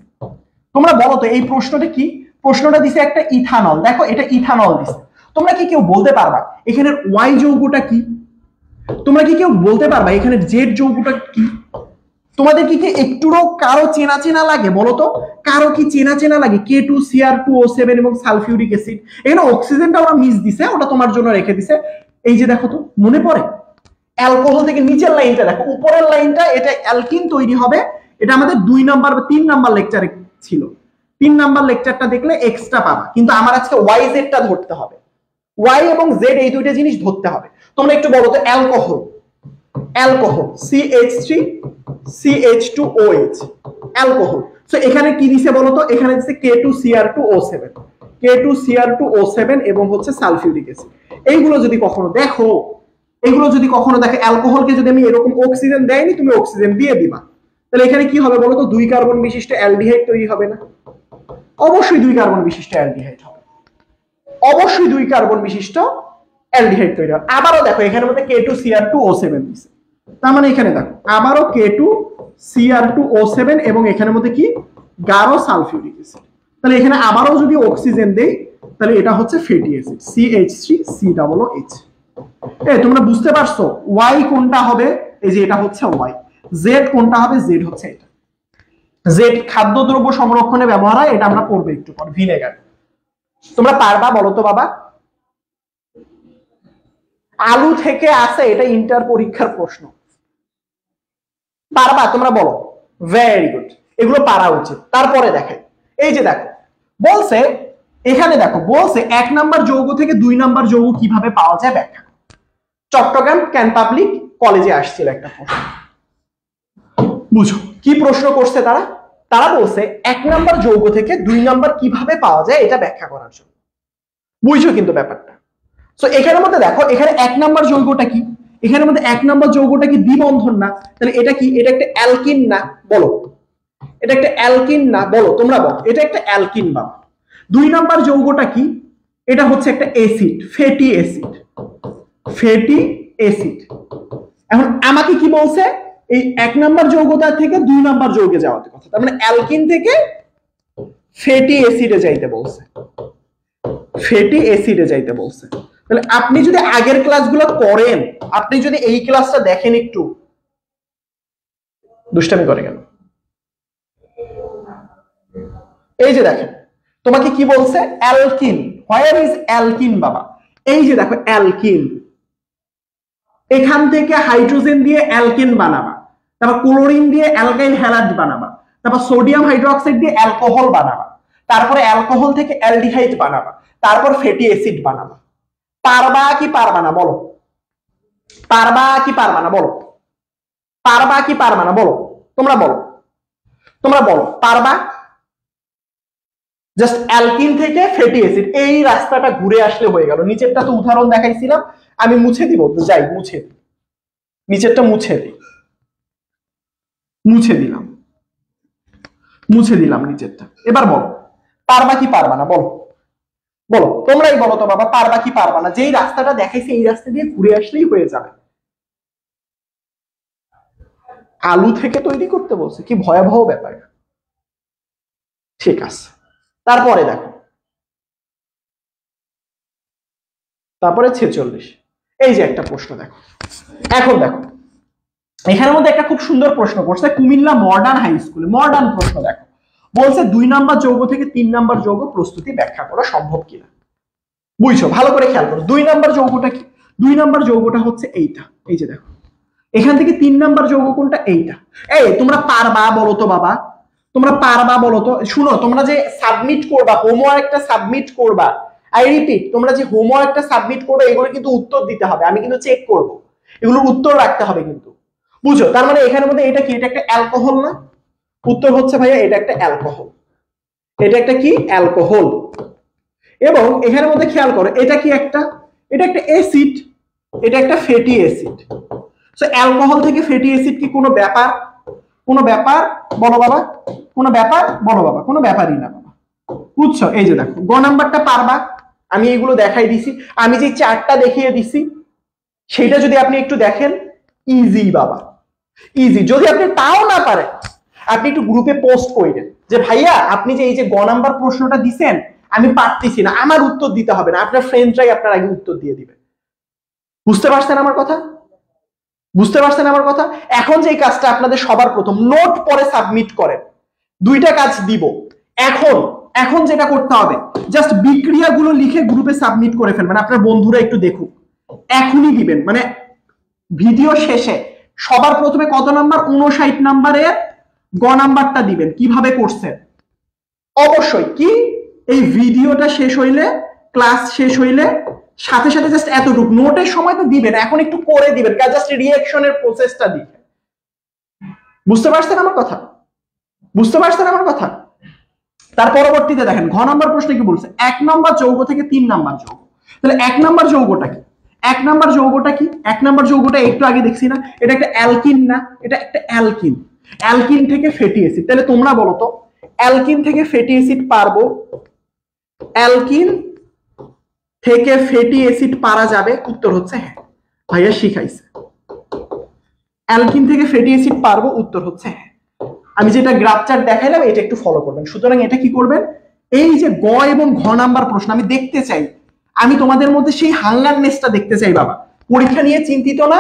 তোমরা বলো তো এই প্রশ্নটা কি? প্রশ্নটা দিছে একটা ইথানল, দেখো এটা ইথানল দিছে। তোমরা কি কেউ বলতে পারবা এখানের ওয়াই যৌগটা কি? তোমরা কি কেউ বলতে পারবা এখানে জেড যৌগটা কি? তোমাদের কি একটুও কারো চেনা চেনা লাগে? বলো তো, কারো কি চেনা চেনা লাগে? K2Cr2O7 এবং সালফিউরিক অ্যাসিড, এখানে অক্সিজেনটা ওরা মিস দিছে, ওটা তোমার জন্য রেখে দিছে। এই যে দেখো তো, মনে পড়ে? অ্যালকোহল থেকে নিচের লাইনটা দেখো, উপরের লাইনটা এটা অ্যালকিন তৈরি হবে, এটা আমাদের 2 নাম্বার বা 3 নাম্বার লেকচারে ছিল। 3 নাম্বার লেকচারটা দেখলে এক্সট্রা পাবা, কিন্তু আমার আজকে ওয়াই জেডটা ধরতে হবে, ওয়াই এবং জেড এই দুইটা জিনিস ধরতে হবে। তোমরা একটু বলো তো, alcohol, alcohol CH3CH2OH, alcohol. So এখানে কি দিছে বলো তো? এখানে দিছে K2Cr2O7, K2Cr2O7 এবং হচ্ছে সালফিউরিক অ্যাসিড। এইগুলো যদি কখনো দেখো, এগুলো যদি কখনো দেখো, অ্যালকোহলকে যদি আমি এরকম অক্সিজেন দেয়নি, তুমি অক্সিজেন দিয়ে দিবা, তাহলে এখানে কি হবে বলো তো? 2 কার্বন বিশিষ্ট অ্যালডিহাইড তৈরি হবে না? অবশ্যই 2 কার্বন বিশিষ্ট অ্যালডিহাইড হবে, অবশ্যই 2 কার্বন বিশিষ্ট অ্যালডিহাইড তৈরি হবে। আবারও দেখো এখানের মধ্যে K2Cr2O7 দিছে, তার মানে এখানে দেখো আবারও K2Cr2O7 এবং এখানের মধ্যে কি? গাঢ় সালফিউরিক অ্যাসিড। তাহলে এখানে আবারও যদি অক্সিজেন দেই, তাহলে এটা হচ্ছে ফ্যাটি অ্যাসিড CH3COOH। তোমরা বুঝতে পারছো ওয়াই কোনটা হবে? এই যে এটা হচ্ছে ওয়াই। জেড কোনটা হবে? জেড হচ্ছে এটা। জেড খাদ্যদ্রব্য সংরক্ষণে ব্যবহার হয়, এটা আমরা পড়বো একটু পর, ভিনেগার। তোমরা পারবা বলো তো বাবা? আলু থেকে আসে, এটা ইন্টার পরীক্ষার প্রশ্ন, পারবা? তোমরা বলো। ভেরি গুড, এগুলো পারা উচিত। তারপরে দেখে, এই যে দেখো বলছে, এখানে দেখো বলছে 1 নাম্বার যৌগ থেকে 2 নাম্বার যৌগ কিভাবে পাওয়া যায় ব্যাখ্যা। চট্টগ্রাম ক্যান পাবলিক কলেজে আসছিল একটা প্রশ্ন, বুঝো কি প্রশ্ন করছে তারা? তারা বলছে 1 নাম্বার যৌগ থেকে 2 নাম্বার কিভাবে পাওয়া যায় এটা ব্যাখ্যা করার জন্য। বুঝছো কিন্তু ব্যাপারটা? সো এখানের মধ্যে দেখো, এখানে 1 নাম্বার যৌগটা কি? এখানের মধ্যে 1 নাম্বার যৌগটা কি দ্বিবন্ধন না? তাহলে এটা কি? এটা একটা অ্যালকিন না? বলো, এটা একটা অ্যালকিন না? বলো, তোমরা বলো, এটা একটা অ্যালকিন বাবা। 2 নাম্বার যৌগটা কি? এটা হচ্ছে একটা acid, fatty acid, fatty acid. এখন আমাকে কি বলছে? এই 1 নাম্বার যৌগটা থেকে 2 নাম্বার যৌগে যাওয়ার কথা, তার মানে অ্যালকিন থেকে ফ্যাটি অ্যাসিডে যাইতে বলছে, ফ্যাটি অ্যাসিডে যাইতে বলছে। তাহলে আপনি যদি আগের ক্লাসগুলো করেন, আপনি যদি এই ক্লাসটা দেখেন, একটু দুষ্টামি করে কেন? এই যে দেখেন, তোমাকে কি বলছে? অ্যালকিন। হোয়ার ইজ অ্যালকিন বাবা? এই যে দেখো অ্যালকিন, এখান থেকে হাইড্রোজেন দিয়ে অ্যালকেন বানাবা, তারপর ক্লোরিন দিয়ে অ্যালকাইল হ্যালাইড বানাবা, তারপর সোডিয়াম হাইড্রোক্সাইড দিয়ে অ্যালকোহল বানাবা, তারপরে অ্যালকোহল থেকে অ্যালডিহাইড বানাবা, তারপর ফ্যাটি অ্যাসিড বানাবা। পারবা কি পারবা না বলো? পারবা কি পারবা না বলো? পারবা কি পারবা না বলো? তোমরা বলো, তোমরা বলো, পারবা? জাস্ট অ্যালকিন থেকে ফ্যাটি অ্যাসিড, এই রাস্তাটা ঘুরে আসলে হয়ে গেল। নিচেরটা তো উদাহরণ দেখাইছিলাম, আমি মুছে দিব, যাই মুছে দিই, নিচেরটা মুছে দিই, মুছে দিলাম, মুছে দিলাম নিচেরটা। এবার বলো পারবা কি পারবা না, বলো বলো, তোমরাই বলো তো বাবা, পারবা কি পারবা না? যেই রাস্তাটা দেখাইছে এই রাস্তা দিয়ে ঘুরে আসলেই হয়ে যাবে। আলু থেকে তৈরি করতে বলছে, কি ভয়াবহ ব্যাপার। ঠিক আছে, তারপরে দেখো, তারপরে 46, এই যে একটা প্রশ্ন দেখো। এখন দেখো এখানের মধ্যে একটা খুব সুন্দর প্রশ্ন করছে কুমিল্লা মডার্ন হাই স্কুলে, মডার্ন প্রশ্ন দেখো, বলছে 2 নাম্বার যৌগ থেকে 3 নাম্বার যৌগ প্রস্তুতি ব্যাখ্যা করা সম্ভব কিনা। বুঝছো, ভালো করে খেয়াল করো 2 নাম্বার যৌগটা কি। 2 নাম্বার যৌগটা হচ্ছে এইটা, এই যে দেখো, এখান থেকে 3 নাম্বার যৌগ কোনটা, এইটা। এই তোমরা পারবা বলো তো বাবা, তোমরা পারবা বলো তো। শুনো, তোমরা যে সাবমিট করবা, হোমওয়ার্কটা সাবমিট করবা, আই রিপিট, তোমরা যে হোমওয়ার্কটা সাবমিট করবে এগুলো কিন্তু উত্তর দিতে হবে, আমি কিন্তু চেক করব, এগুলোর উত্তর রাখতে হবে কিন্তু। বুঝো, তার মানে এখানের মধ্যে এটা কি, এটা একটা অ্যালকোহল না? উত্তর হচ্ছে ভাইয়া এটা একটা অ্যালকোহল, এটা একটা কি, অ্যালকোহল। এবং এখানের মধ্যে খেয়াল করো, এটা কি একটা, এটা একটা অ্যাসিড, এটা একটা ফ্যাটি অ্যাসিড। সো অ্যালকোহল থেকে ফ্যাটি অ্যাসিড কি কোনো ব্যাপার? কোনো ব্যাপার বলো বাবা, কোনো ব্যাপার বলো বাবা, কোনো ব্যাপারই না বাবা। বুঝছো, এই যে দেখো গ নাম্বারটা পারবা, আমি এগুলো দেখাই দিছি, আমি যে চারটা দেখিয়ে দিছি সেটা যদি আপনি একটু দেখেন, ইজি বাবা, ইজি। যদি আপনি তাও না পারেন, আপনি একটু গ্রুপে পোস্ট করেন যে ভাইয়া আপনি যে এই যে গ নাম্বার প্রশ্নটা দিছেন আমি পারতেছি না, আমার উত্তর দিতে হবে না, আপনার ফ্রেন্ডরাই আপনার আগে উত্তর দিয়ে দিবে। বুঝতে পারছেন আমার কথা? বুঝতে পারছেন আমার কথা? এখন যে কাজটা আপনাদের সবার প্রথম, নোট পরে সাবমিট করেন, দুইটা কাজ দিব। এখন এখন যেটা করতে হবে, জাস্ট বিক্রিয়াগুলো লিখে গ্রুপে সাবমিট করে ফেলবেন, আপনার বন্ধুরা একটু দেখুক, এখনই দিবেন, মানে ভিডিও শেষে সবার প্রথমে কত নাম্বার, 59 নাম্বারের গ নাম্বারটা দিবেন। কিভাবে করছেন অবশ্যই কি, এই ভিডিওটা শেষ হইলে, ক্লাস শেষ হইলে সাথে সাথে জাস্ট এতটুকু নোটের সময় তো দিবেন, এখন একটু করে দিবেন, জাস্ট রিঅ্যাকশনের প্রসেসটা দিবেন। বুঝতে পারছেন আমার কথা? বুঝতে পারছেন আমার কথা? তার পরবর্তীতে দেখেন ঘ নাম্বার প্রশ্নে কি বলছে, 1 নাম্বার যৌগ থেকে 3 নাম্বার যৌগ। তাহলে 1 নাম্বার যৌগটা কি, 1 নাম্বার যৌগটা কি, 1 নাম্বার যৌগটা একটু আগে দেখছি না, এটা একটা অ্যালকিন না, এটা একটা অ্যালকিন। অ্যালকিন থেকে ফ্যাটি অ্যাসিড, তাহলে তোমরা বলো তো অ্যালকিন থেকে ফ্যাটি অ্যাসিড পারবো, অ্যালকিন থেকে ফ্যাটি অ্যাসিড পারা যাবে? উত্তর হচ্ছে হ্যাঁ, ভাইয়া শিখাইছে। অ্যালকিন থেকে ফ্যাটি অ্যাসিড পারবো? উত্তর হচ্ছে হ্যাঁ। আমি যেটা গ্রাফ চার্ট দেখাইলাম এটা একটু ফলো করবেন। সুতরাং এটা কি করবেন, এই যে গ এবং ঘ নাম্বার প্রশ্ন আমি দেখতে চাই, আমি তোমাদের মধ্যে সেই হাঙ্গারনেসটা দেখতে চাই বাবা। পরীক্ষা নিয়ে চিন্তিত না,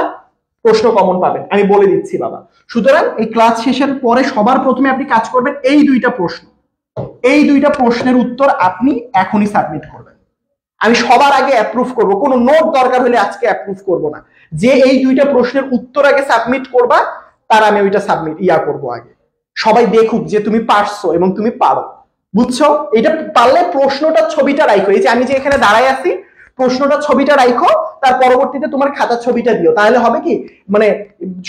প্রশ্ন কমন পাবেন আমি বলে দিচ্ছি বাবা। সুতরাং এই ক্লাস শেষের পরে সবার প্রথমে আপনি কাজ করবেন, এই দুইটা প্রশ্ন, এই দুইটা প্রশ্নের উত্তর আপনি এখনই সাবমিট করবেন। আমি সবার আগে অ্যাপ্রুভ করব, কোনো নোট দরকার হলে আজকে অ্যাপ্রুভ করব না, যে এই দুইটা প্রশ্নের উত্তর আগে সাবমিট করবা তার আমি ওইটা সাবমিট করব আগে, সবাই দেখুক যে তুমি পারছো এবং তুমি পারো। বুঝছো? এটা পারলে প্রশ্নটার ছবিটা রাখো, এই যে আমি যে এখানে দাঁড়ায় আছি প্রশ্নটার ছবিটা রাখো, তার পরবর্তীতে তোমার খাতার ছবিটা দিও, তাহলে হবে কি, মানে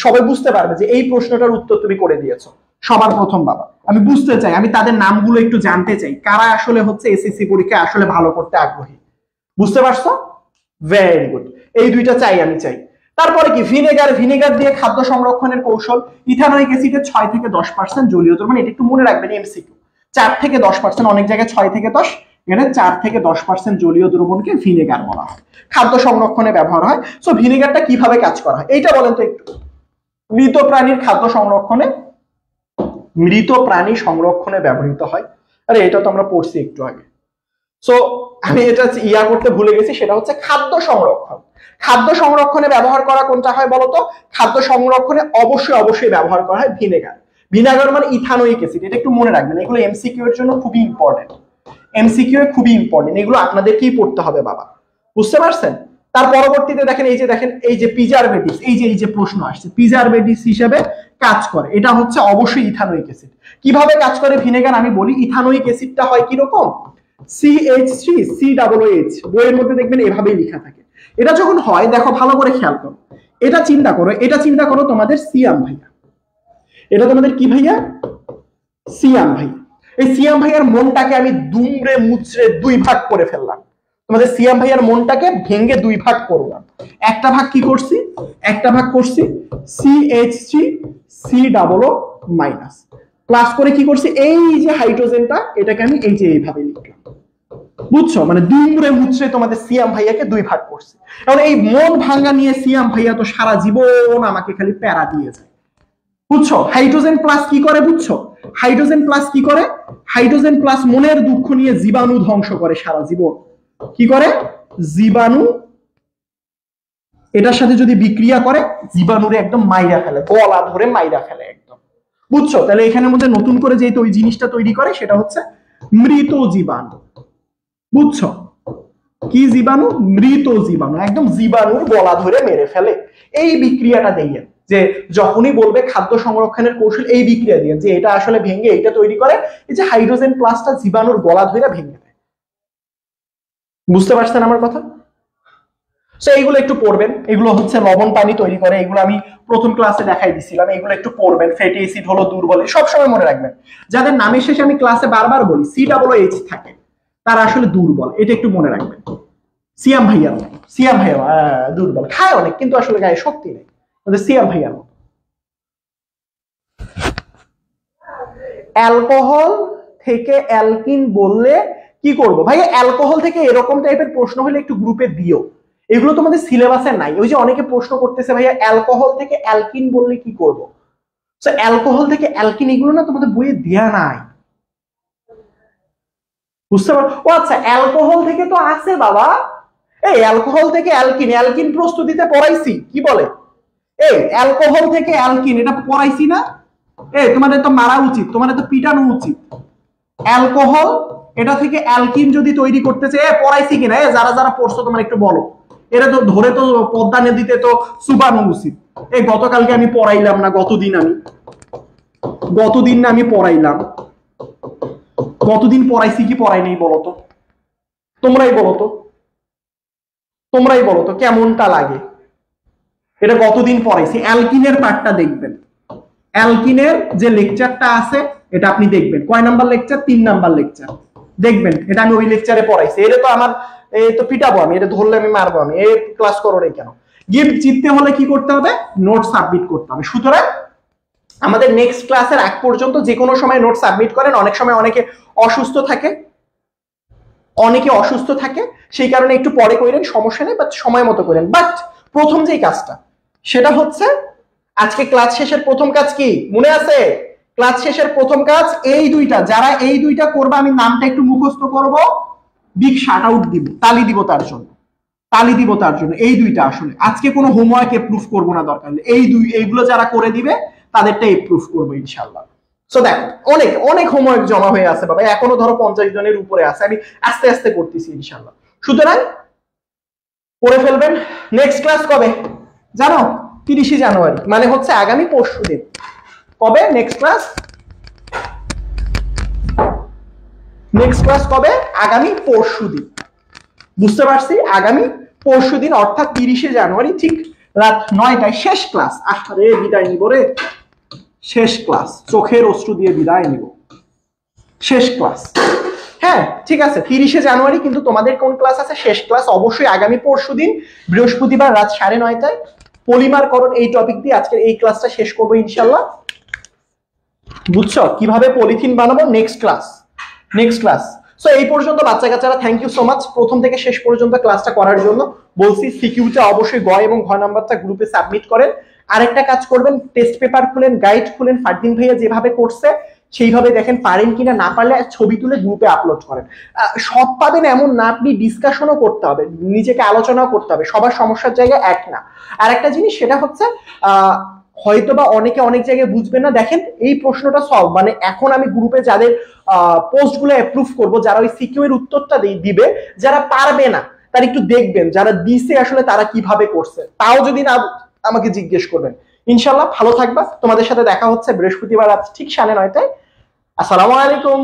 সবাই বুঝতে পারবে যে এই প্রশ্নটার উত্তর তুমি করে দিয়েছো। সবার প্রথম বাবা আমি বুঝতে চাই, আমি তাদের নামগুলো একটু জানতে চাই, কারা আসলে হচ্ছে এসএসসি পরীক্ষা আসলে ভালো করতে আগ্রহী। বুঝতে পারছো? ভেরি গুড, এই দুইটা চাই আমি চাই। তারপরে কি, ভিনেগার, ভিনেগার দিয়ে খাদ্য সংরক্ষণের কৌশল, ইথানোয়িক অ্যাসিডের 6 থেকে 10% জলীয় দ্রবণ, এটা একটু মনে রাখবেন এমসিকিউ, 4 থেকে 10%, অনেক জায়গায় 6 থেকে 10, এখানে 4 থেকে 10% জলীয় দ্রবণকে ভিনেগার বলা হয়, খাদ্য সংরক্ষণে ব্যবহার হয়। সো ভিনেগারটা কিভাবে কাজ করা হয় এইটা বলেন তো একটু। মৃত প্রাণীর খাদ্য সংরক্ষণে, মৃত প্রাণী সংরক্ষণে ব্যবহৃত হয়, আরে এটা তো আমরা পড়ছি একটু আগে। সো আমি এটা করতে ভুলে গেছি, সেটা হচ্ছে খাদ্য সংরক্ষণ। খাদ্য সংরক্ষণে ব্যবহার করা কোনটা হয় বলতো? খাদ্য সংরক্ষণে অবশ্যই অবশ্যই ব্যবহার করা হয় ভিনেগার। ভিনেগার মানে ইথানোয়িক অ্যাসিড, এটা একটু মনে রাখবেন, এগুলো এমসিকিউ এর জন্য খুবই ইম্পর্টেন্ট, এমসিকিউ এ খুবই ইম্পর্টেন্ট, এগুলো আপনাদেরকেই পড়তে হবে বাবা। বুঝতে পারছেন? তার পরবর্তীতে দেখেন, এই যে দেখেন, এই যে প্রিজারভেটিভস, এই যে প্রশ্ন আসছে, প্রিজারভেটিভস হিসেবে কাজ করে, এটা হচ্ছে অবশ্যই ইথানোয়িক অ্যাসিড। কিভাবে কাজ করে ভিনেগার আমি বলি, ইথানোয়িক অ্যাসিডটা হয় কি রকম, CH3COOH, বইয়ের মধ্যে দেখবেন এভাবেই লেখা থাকে। এটা যখন হয় দেখো ভালো করে খেয়াল করো, এটা চিন্তা করো, এটা চিন্তা করো তোমাদের সিয়াম ভাইয়া, এটা তোমাদের কি ভাইয়া, সিয়াম ভাইয়া। এই সিয়াম ভাইয়ার মনটাকে আমি দুমড়ে মুচড়ে দুই ভাগ করে ফেললাম। তোমাদের সিয়াম ভাইয়ার মনটাকে ভেঙে দুই ভাগ করলাম। একটা ভাগ কি করছি, একটা ভাগ করছি CH3COO মাইনাস, প্লাস করে কি করছি, এই যে হাইড্রোজেনটা এটাকে আমি এই যে এইভাবে লিখলাম। বুঝছো, মানে দুমড়ে মুচড়ে তোমাদের সিয়াম ভাইয়াকে দুই ভাগ করছি। কারণ এই মন ভাঙা নিয়ে সিয়াম ভাইয়া তো সারা জীবন আমাকে খালি প্যারা দিয়ে যায়। বুঝছো, হাইড্রোজেন প্লাস কি করে, বুঝছো, হাইড্রোজেন প্লাস কি করে, হাইড্রোজেন প্লাস মনের দুঃখ নিয়ে জীবাণু ধ্বংস করে সারা জীবন। কি করে, জীবাণু এটার সাথে যদি বিক্রিয়া করে জীবাণুরে একদম মাইরা ফেলে, গলা ধরে মাইরা ফেলে একদম। বুঝছো, তাহলে এখানের মধ্যে নতুন করে যে ওই জিনিসটা তৈরি করে সেটা হচ্ছে মৃত জীবাণু। বুঝছো, কি জীবাণু, মৃত জীবাণু, একদম জীবাণুর গলা ধরে মেরে ফেলে। এই বিক্রিয়াটা দিয়ে যে যখনই বলবে খাদ্য সংরক্ষণের কৌশল, এই বিক্রিয়া দিয়ে যে এটা আসলে ভেঙে এটা তৈরি করে, এই যে হাইড্রোজেন প্লাসটা জীবাণুর গলা ধরে ভেঙে দেয়। বুঝতে পারছেন আমার কথা? সো এইগুলো একটু পড়বেন, এগুলো হচ্ছে লবণ পানি তৈরি করে, এগুলো আমি প্রথম ক্লাসে দেখাই দিছিলাম, এগুলো একটু পড়বেন। ফ্যাটি অ্যাসিড হলো দুর্বল, সবসময় মনে রাখবেন যাদের নামের শেষে আমি ক্লাসে বারবার বলি COOH থাকে তারা আসলে দুর্বল, এটা একটু মনে রাখবেন। সিয়াম ভাইয়ার মতো, সিয়াম ভাইয়া দুর্বল, খায় অনেক কিন্তু আসলে গায়ে শক্তি নেই, সিয়াম ভাইয়ার মতো। অ্যালকোহল থেকে অ্যালকিন বললে কি করব ভাইয়া? অ্যালকোহল থেকে এরকম টাইপের প্রশ্ন হলে একটু গ্রুপে দিও, এগুলো তোমাদের সিলেবাসে নাই। ওই যে অনেকে প্রশ্ন করতেছে ভাইয়া অ্যালকোহল থেকে অ্যালকিন বললে কি করব? সো অ্যালকোহল থেকে অ্যালকিন এগুলো না তোমাদের বইয়ে দেয়া নাই, বুঝতে পারো? ও আচ্ছা, অ্যালকোহল থেকে তো আছে বাবা, এই অ্যালকোহল থেকে অ্যালকিন, অ্যালকিন প্রস্তুতিতে পড়াইছি, কি বলে এই অ্যালকোহল থেকে অ্যালকিন এটা পড়াইছি না? এই তোমাদের তো মারা উচিত, তোমাদের তো পিটানো উচিত। অ্যালকোহল এটা থেকে অ্যালকিন যদি তৈরি করতে চাই, পড়াইছি কিনা? যারা যারা পড়ছো তোমার একটু বলো, এটা তো ধরে তো পদ্মা নদীতে তো চুবানো উচিত। এই গতকালকে আমি পড়াইলাম না, গতদিন আমি পড়াইলাম, গতদিন পড়াইছি কি পড়াই নেই বলো তো? তোমরাই বলো তো কেমনটা লাগে? এটা গতদিন পড়াইছি। অ্যালকিনের পার্টটা দেখবেন, অ্যালকিনের যে লেকচারটা আছে এটা আপনি দেখবেন। কয় নাম্বার লেকচার? 3 নাম্বার লেকচার দেখবেন, এটা আমি ওই লেকচারে পড়াইছি। এটা তো আমার এই তো পিটাবো আমি, এটা ধরলে আমি মারবো আমি, এই ক্লাস করো রে কেন? গিফট জিততে হলে কি করতে হবে? নোট সাবমিট করতে হবে। সুতরাং আমাদের নেক্সট ক্লাসের আগ পর্যন্ত যে কোনো সময় নোট সাবমিট করেন। অনেক সময় অনেকে অসুস্থ থাকে, সেই কারণে একটু পরে করেন, সমস্যা নেই, বাট সময় মতো করেন। বাট প্রথম যেই কাজটা সেটা হচ্ছে আজকে ক্লাস শেষের প্রথম কাজ কি মনে আছে? ক্লাস শেষের প্রথম কাজ এই দুইটা, যারা এই দুইটা করবে আমি নামটা একটু মুখস্থ করব, বিগ শাউট আউট দিব, তালি দিব তার জন্য। এই দুইটা আসলে আজকে কোনো হোমওয়ার্ক এপ্রুভ করব না, দরকার নেই। এইগুলো যারা করে দিবে তাদেরটা এপ্রুভ করবো ইনশাআল্লাহ। সো দেখো অনেক হোমওয়ার্ক জমা হয়ে আছে বাবা, এখনো ধরো 50 জনের উপরে আছে, আমি আস্তে আস্তে করতেছি ইনশাআল্লাহ। সুতরাং করে ফেলবেন। নেক্সট ক্লাস কবে জানো? 30 জানুয়ারি, মানে হচ্ছে আগামী পরশুদিন। কবে নেক্সট ক্লাস কবে? আগামী পরশুদিন। বুঝতে পারছি, আগামী পরশুদিন অর্থাৎ 30 জানুয়ারি ঠিক রাত 9টায় শেষ ক্লাস। আরে বিদায় নিব রে, শেষ ক্লাস, চোখের অশ্রু দিয়ে বিদায় নিব, শেষ ক্লাস। হ্যাঁ ঠিক আছে, 30 জানুয়ারি। কিন্তু তোমাদের কোন ক্লাস আছে? শেষ ক্লাস অবশ্যই আগামী পরশুদিন বৃহস্পতিবার রাত 9:30টায়। পলিমারকরণ এই টপিক দিয়ে আজকের এই ক্লাসটা শেষ করবো ইনশাল্লাহ। বুঝছো কিভাবে পলিথিন বানাবো? Next class. সো এই পর্যন্ত বাচ্চা কাচ্চারা, থ্যাংক ইউ সো মাচ প্রথম থেকে শেষ পর্যন্ত ক্লাসটা করার জন্য। বলছি সিকিউটা অবশ্যই গ এবং ঘ নাম্বারটা গ্রুপে সাবমিট করেন। আরেকটা কাজ করবেন, টেস্ট পেপার খুলেন, গাইড খুলেন, ফারদিন ভাইয়া যেভাবে করছে সেইভাবে দেখেন, পারেন কিনা, না পারলে ছবি তুলে গ্রুপে আপলোড করেন। সব পাবেন এমন না, আপনি ডিসকাশনও করতে হবে, নিজেকে আলোচনাও করতে হবে, সবার সমস্যার জায়গায় এক না। আর একটা জিনিস সেটা হচ্ছে হয়তো বা অনেকে অনেক জায়গায় বুঝবেন না। দেখেন এই প্রশ্নটা সলভ, মানে এখন আমি গ্রুপে যাদের পোস্টগুলো অ্যাপ্রুভ করব, যারা ওই সিকিউ এর উত্তরটা দিবে, যারা পারবে না তারা একটু দেখবেন, যারা দিছে আসলে তারা কিভাবে করছে, তাও যদি না আমাকে জিজ্ঞেস করবেন। ইনশাল্লাহ ভালো থাকবা, তোমাদের সাথে দেখা হচ্ছে বৃহস্পতিবার রাত ঠিক 9:30টায়। আসসালামু আলাইকুম।